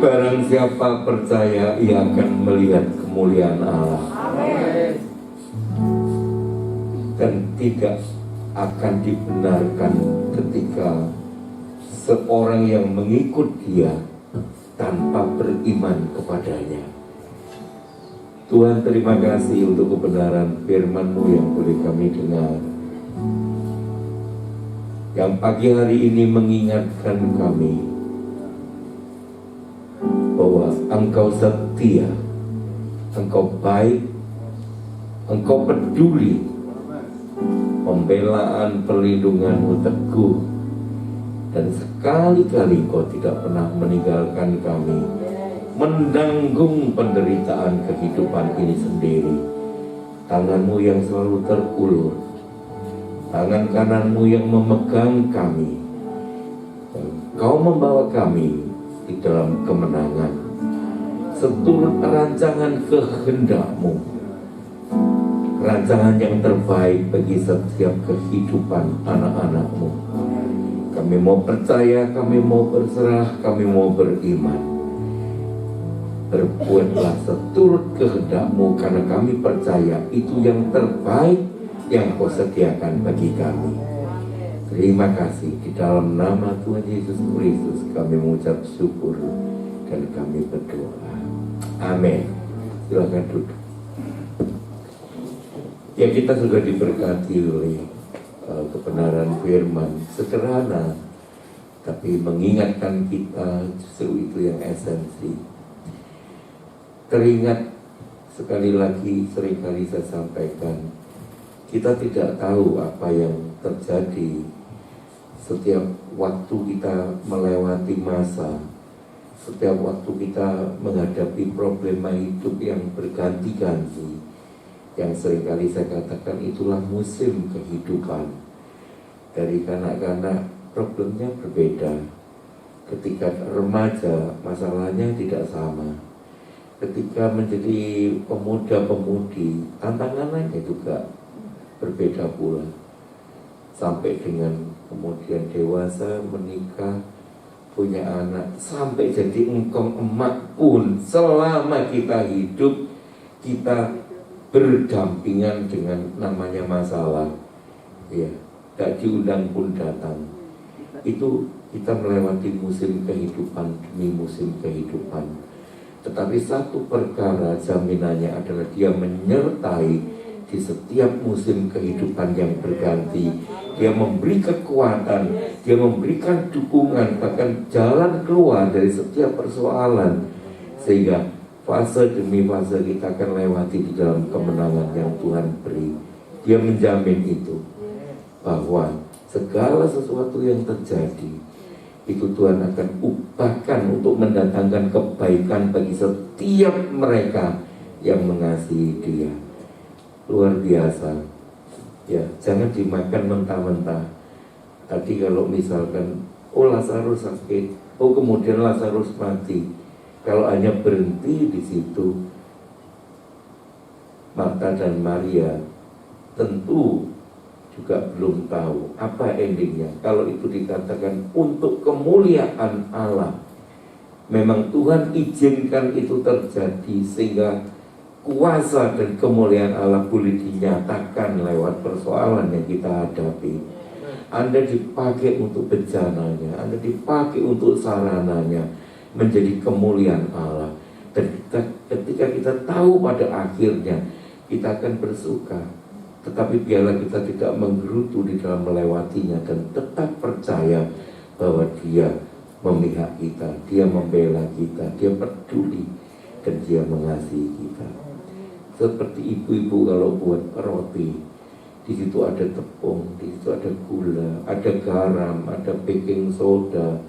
Barang siapa percaya, ia akan melihat kemuliaan Allah. Dan tidak akan dibenarkan ketika seorang yang mengikut Dia tanpa beriman kepadanya. Tuhan, terima kasih untuk kebenaran firman-Mu yang boleh kami dengar, yang pagi hari ini mengingatkan kami bahwa Engkau setia, Engkau baik, Engkau peduli, pembelaan perlindungan-Mu teguh, dan sekali-kali Engkau tidak pernah meninggalkan kami menanggung penderitaan kehidupan ini sendiri. Tangan-Mu yang selalu terulur, tangan kanan-Mu yang memegang kami, dan Engkau membawa kami di dalam kemenangan seturut rancangan kehendak-Mu, rancangan yang terbaik bagi setiap kehidupan anak-anak-Mu. Kami mau percaya, kami mau berserah, kami mau beriman. Berbuatlah seturut kehendak-Mu, karena kami percaya itu yang terbaik yang Kau sediakan bagi kami. Terima kasih, di dalam nama Tuhan Yesus Kristus kami mengucap syukur dan kami berdoa. Amin. Silakan duduk. Ya, kita sudah diberkati oleh kebenaran firman, sederhana tapi mengingatkan kita, justru itu yang esensi. Teringat sekali lagi, seringkali saya sampaikan, kita tidak tahu apa yang terjadi setiap waktu kita melewati masa, setiap waktu kita menghadapi problema hidup yang berganti-ganti, yang seringkali saya katakan itulah musim kehidupan. Dari kanak-kanak problemnya berbeda, Ketika remaja, masalahnya tidak sama. Ketika menjadi pemuda-pemudi, tantangannya juga berbeda pula. Sampai dengan kemudian dewasa, menikah, punya anak, sampai jadi engkong emak pun, selama kita hidup, kita berdampingan dengan namanya masalah. Ya, gak diundang pun datang. Itu kita melewati musim kehidupan demi musim kehidupan. Tetapi satu perkara jaminannya adalah dia menyertai di setiap musim kehidupan yang berganti. Dia memberi kekuatan, dia memberikan dukungan, bahkan jalan keluar dari setiap persoalan. Sehingga fase demi fase kita akan lewati di dalam kemenangan yang Tuhan beri. Dia menjamin itu, bahwa segala sesuatu yang terjadi itu Tuhan akan ubahkan untuk mendatangkan kebaikan bagi setiap mereka yang mengasihi Dia. Luar biasa. Ya, jangan dimakan mentah-mentah. Tadi kalau misalkan Lazarus sakit, kemudian Lazarus mati. Kalau hanya berhenti di situ, Marta dan Maria tentu juga belum tahu apa endingnya. Kalau itu dikatakan untuk kemuliaan Allah, memang Tuhan izinkan itu terjadi sehingga kuasa dan kemuliaan Allah boleh dinyatakan lewat persoalan yang kita hadapi. Anda dipakai untuk bencananya, Anda dipakai untuk sarananya, menjadi kemuliaan Allah. Dan ketika kita tahu pada akhirnya, kita akan bersuka. Tetapi biarlah kita tidak menggerutu di dalam melewatinya, dan tetap percaya bahwa Dia memihak kita, Dia membela kita, Dia peduli, dan Dia mengasihi kita. Seperti ibu-ibu kalau buat roti, di situ ada tepung, di situ ada gula, ada garam, ada baking soda.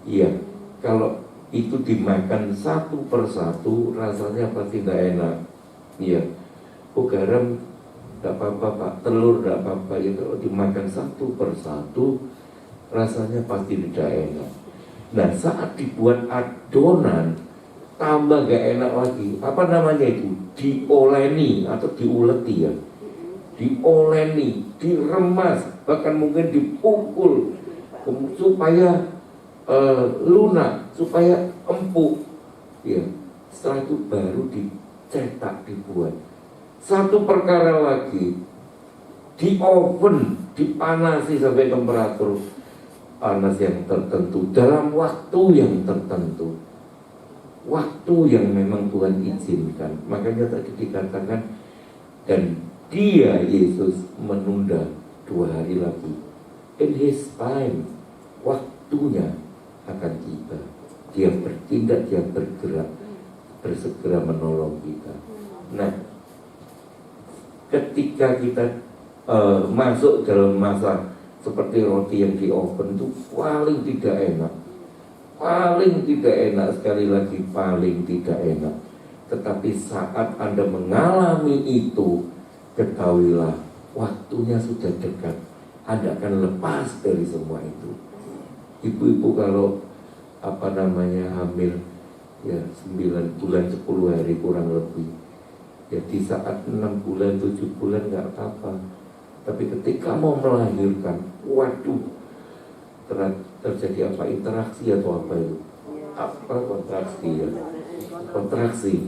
Iya, kalau itu dimakan satu persatu rasanya pasti tidak enak. Iya, garam tidak apa-apa Pak, telur tidak apa-apa. Ya, kalau dimakan satu persatu rasanya pasti tidak enak. Nah, saat dibuat adonan tambah gak enak lagi. Apa namanya itu? Dioleni atau diuleti ya. Dioleni, diremas, bahkan mungkin dipukul supaya lunak, supaya empuk. Ya, setelah itu baru dicetak, dibuat. Satu perkara lagi, di oven, dipanasi sampai temperatur panas yang tertentu dalam waktu yang tertentu, waktu yang memang Tuhan izinkan. Makanya tadi dikatakan, dan Dia Yesus menunda 2 hari lagi. In His time, waktunya akan tiba. Dia bertindak, Dia bergerak, bersegera menolong kita. Nah, ketika kita masuk dalam masa seperti roti yang di oven itu paling tidak enak. Paling tidak enak, sekali lagi paling tidak enak. Tetapi saat Anda mengalami itu, ketahuilah waktunya sudah dekat. Anda akan lepas dari semua itu. Ibu-ibu kalau hamil ya 9 bulan 10 hari kurang lebih, ya di saat 6 bulan 7 bulan nggak apa-apa. Tapi ketika mau melahirkan, waduh, terjadi apa, interaksi atau apa itu? Apa kontraksi ya? Kontraksi.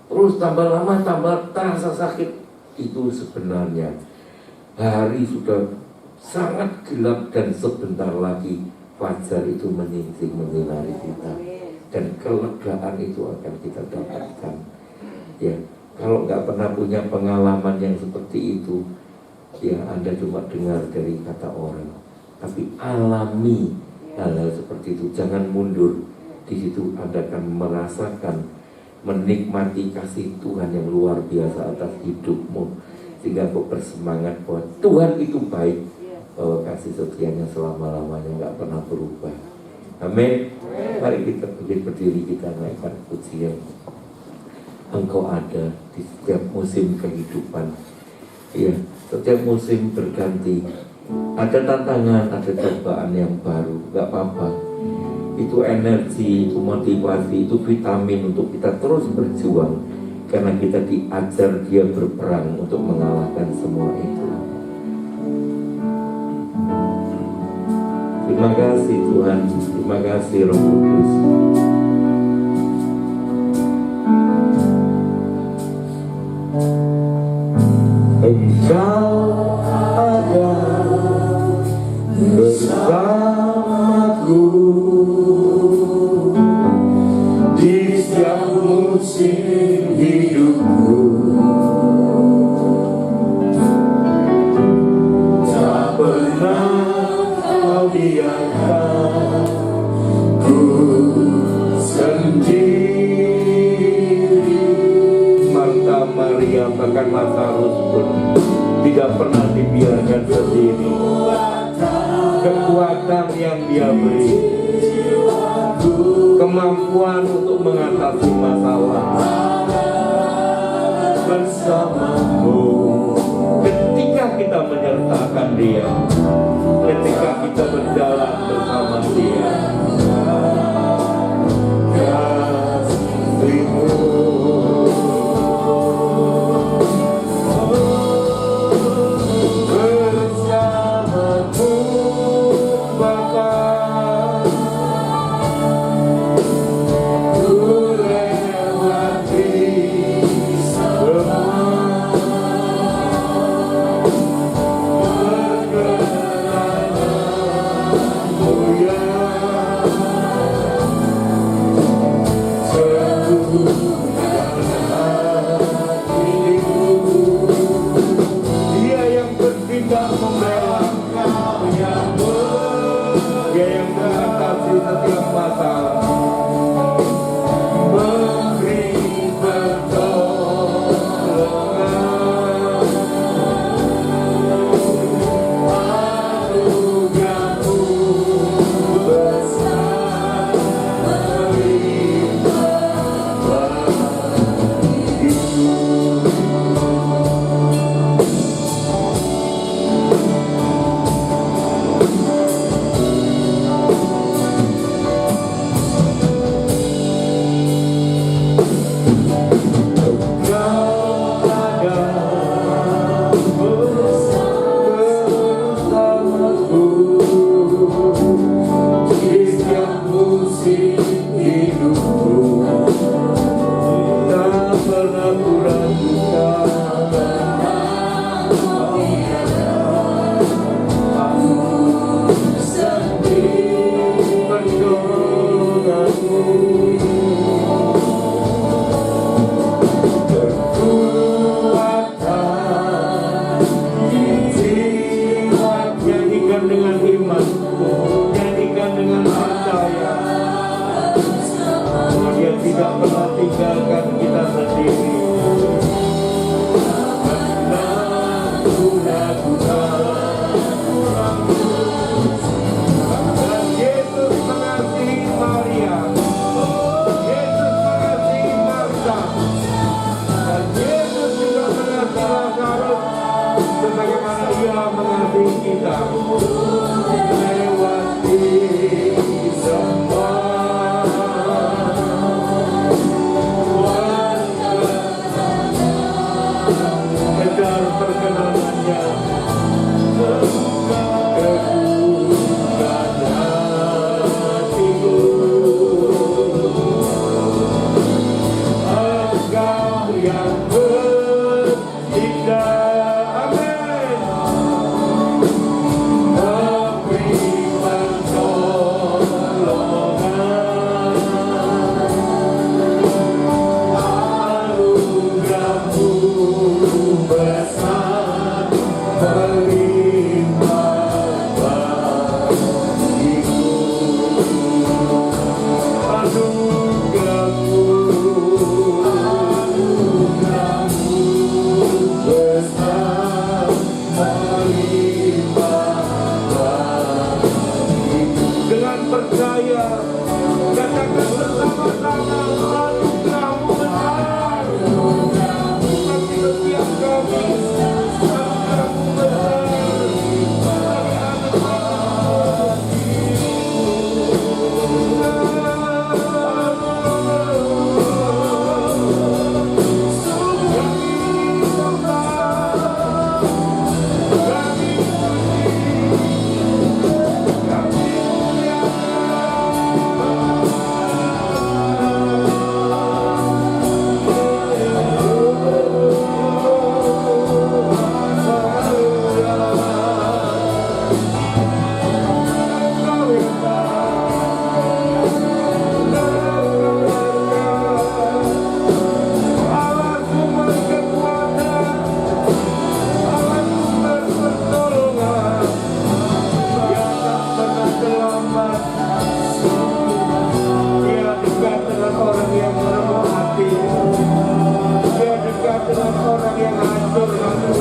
Terus tambah lama tambah terasa sakit. Itu sebenarnya hari sudah sangat gelap dan sebentar lagi fajar itu menyingsing menyinari kita, dan kelegaan itu akan kita dapatkan. Ya, kalau nggak pernah punya pengalaman yang seperti itu, ya Anda cuma dengar dari kata orang. Tapi alami hal-hal seperti itu, jangan mundur. Di situ Anda akan merasakan, menikmati kasih Tuhan yang luar biasa atas hidupmu, sehingga kau bersemangat bahwa Tuhan itu baik, bahwa kasih setianya selama-lamanya nggak pernah berubah. Amin. Mari kita berdiri, kita naikkan pujian. Engkau ada di setiap musim kehidupan. Iya, setiap musim berganti. Ada tantangan, ada cobaan yang baru, nggak apa-apa. itu energi, itu motivasi, itu vitamin untuk kita terus berjuang. Karena kita diajar Dia berperang untuk mengalahkan semua itu. Terima kasih Tuhan, terima kasih Roh Kudus. Engkau ada bersamaku di setiap musim hidupku. Tak pernah Kau biarkan ku sendiri. Marta, Maria, bahkan Lazarus pun tidak pernah dibiarkan sendiri. Kekuatan yang Dia beri, kemampuan untuk mengatasi masalah bersamamu. Ketika kita menyertakan Dia, ketika kita berjalan bersama Dia, kasih-Mu bersamaku Bapa, ku lewati semua Dia yang bertindak membela, Dia yang mengatasi setiap masalah, memberi pertolongan. Anugerah-Mu besar melimpah bagiku. Dengan iman, nyanyikan dengan percaya bahwa Dia tidak pernah tinggalkan kita sendiri. Dan Yesus mengasihi Maria, Yesus mengasihi Marta, dan Yesus juga mengasihi Lazarus sebagaimana Ia mengasihi kita. Lewati semua kejar perkenanannya, kebukaan hatiku. Engkau yang bertindak, dengan percaya katakan bersama-sama, anugerah-Mu besar bagi setiap kami, anugerah-Mu besar bagi anak-anak-Mu. Tuhan. Dia dekat dengan orang yang meremuk hati. Dia dekat dengan orang yang hancur hati,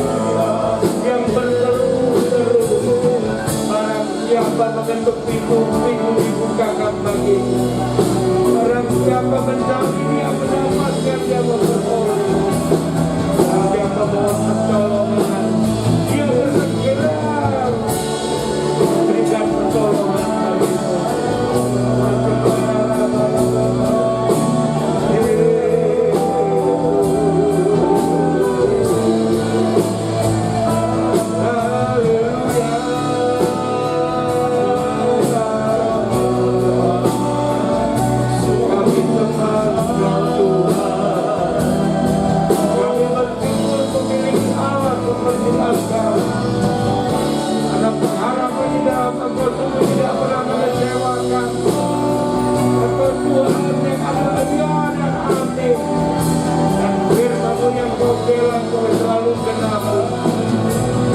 yang berseru-seru. Barang siapa mengetuk pintu, pintu dibukakan baginya. Barang siapa mencari, dia mendapatkan, dia memperoleh. Barang siapa mohon pertolongan, dia bersegera berikan pertolongan bagimu.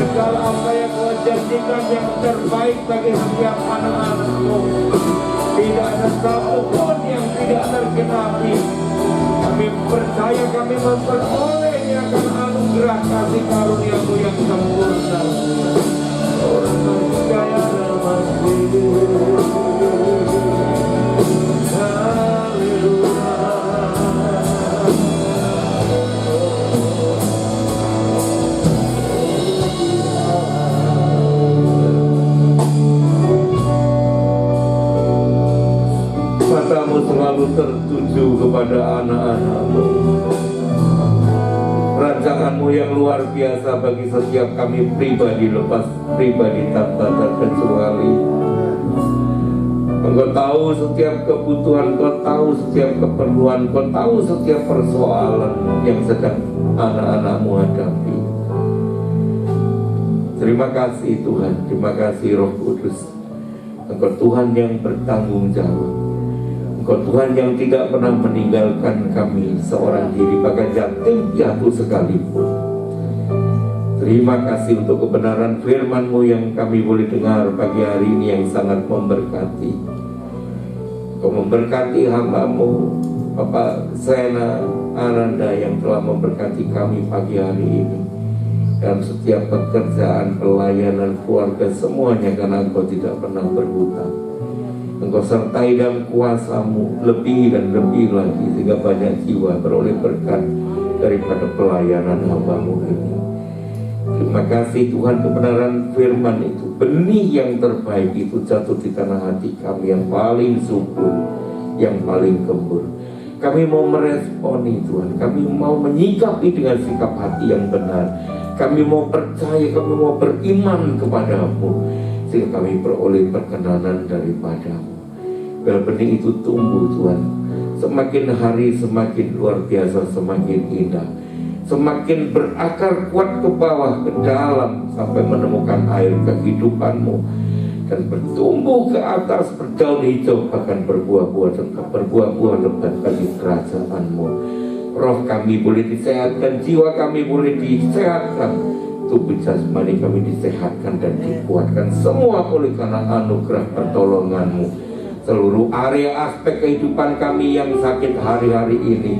Segala apa yang kau janjikan yang terbaik bagi setiap anak-anakmu, tidak ada satu pun yang tidak tergenapi. Kami percaya kami memperolehnya karena anugerah kasih karuniamu yang sempurna. Orang percaya dalam hidup. Matamu selalu tertuju kepada anak-anak-mu. Rancanganmu yang luar biasa bagi setiap kami pribadi, lepas pribadi tanpa terkecuali. Engkau tahu setiap kebutuhan, Engkau tahu setiap keperluan, Engkau tahu setiap persoalan yang sedang anak-anak-mu hadapi. Terima kasih Tuhan, terima kasih Roh Kudus. Engkau Tuhan yang bertanggung jawab. Engkau Tuhan yang tidak pernah meninggalkan kami seorang diri, bahkan yatim piatu sekalipun. Terima kasih untuk kebenaran firman-Mu yang kami boleh dengar pagi hari ini yang sangat memberkati. Engkau memberkati hamba-Mu, Bapak Sena Ananda yang telah memberkati kami pagi hari ini. Dan setiap pekerjaan, pelayanan, keluarga, semuanya karena Engkau tidak pernah berhutang. Engkau sertai dalam kuasa-Mu lebih dan lebih lagi, sehingga banyak jiwa beroleh berkat daripada pelayanan hamba-Mu ini. Terima kasih Tuhan, kebenaran firman itu, benih yang terbaik itu jatuh di tanah hati kami yang paling subur, yang paling gembur. Kami mau meresponi Tuhan, kami mau menyikapi dengan sikap hati yang benar. Kami mau percaya, kami mau beriman kepada-Mu, sehingga kami beroleh perkenanan daripada-Mu. Biar benih itu tumbuh Tuhan, semakin hari semakin luar biasa, semakin indah, semakin berakar kuat ke bawah, ke dalam, sampai menemukan air kehidupan-Mu, dan bertumbuh ke atas, berdaun hijau, bahkan berbuah-buah, dan berbuah-buah lebat bagi kerajaan-Mu. Roh kami boleh disehatkan, jiwa kami boleh disehatkan, tubuh jasmani kami disehatkan dan dikuatkan, semua oleh karena anugerah pertolongan-Mu. Seluruh area aspek kehidupan kami yang sakit hari-hari ini,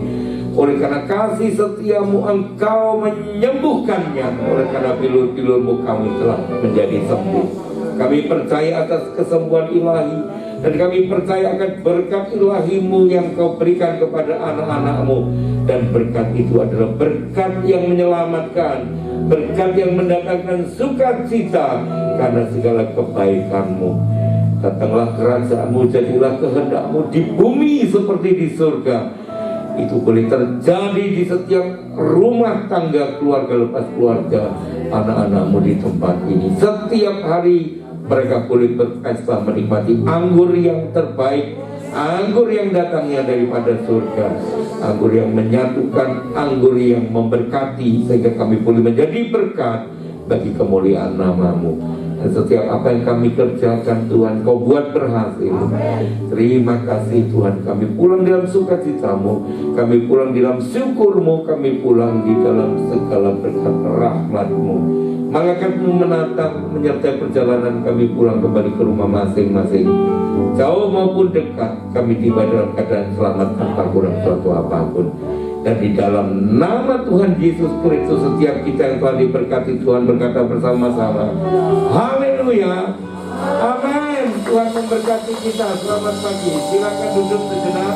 oleh karena kasih setia-Mu Engkau menyembuhkannya. Oleh karena bilur-bilur-Mu kami telah menjadi sembuh. Kami percaya atas kesembuhan ilahi, dan kami percaya akan berkat ilahi-Mu yang Kau berikan kepada anak-anak-Mu. Dan berkat itu adalah berkat yang menyelamatkan, berkat yang mendatangkan sukacita karena segala kebaikan-Mu. Datanglah kerajaan-Mu, jadilah kehendak-Mu di bumi seperti di surga. Itu boleh terjadi di setiap rumah tangga, keluarga lepas keluarga, anak-anak-Mu di tempat ini. Setiap hari mereka boleh berpesta menikmati anggur yang terbaik, anggur yang datangnya daripada surga, anggur yang menyatukan, anggur yang memberkati, sehingga kami boleh menjadi berkat bagi kemuliaan nama-Mu. Dan setiap apa yang kami kerjakan Tuhan, Kau buat berhasil. Terima kasih Tuhan, kami pulang dalam sukacita-Mu, kami pulang dalam syukur-Mu, kami pulang di dalam segala berkat rahmat-Mu. Malaikat-Mu menatap menyertai perjalanan kami pulang kembali ke rumah masing-masing. jauh maupun dekat, kami tiba dalam keadaan selamat tanpa kurang suatu apapun. Dan di dalam nama Tuhan Yesus Kristus, setiap kita yang telah diberkati, Tuhan berkata bersama-sama, haleluya, amin. Tuhan memberkati kita. Selamat pagi, silakan duduk sejenak.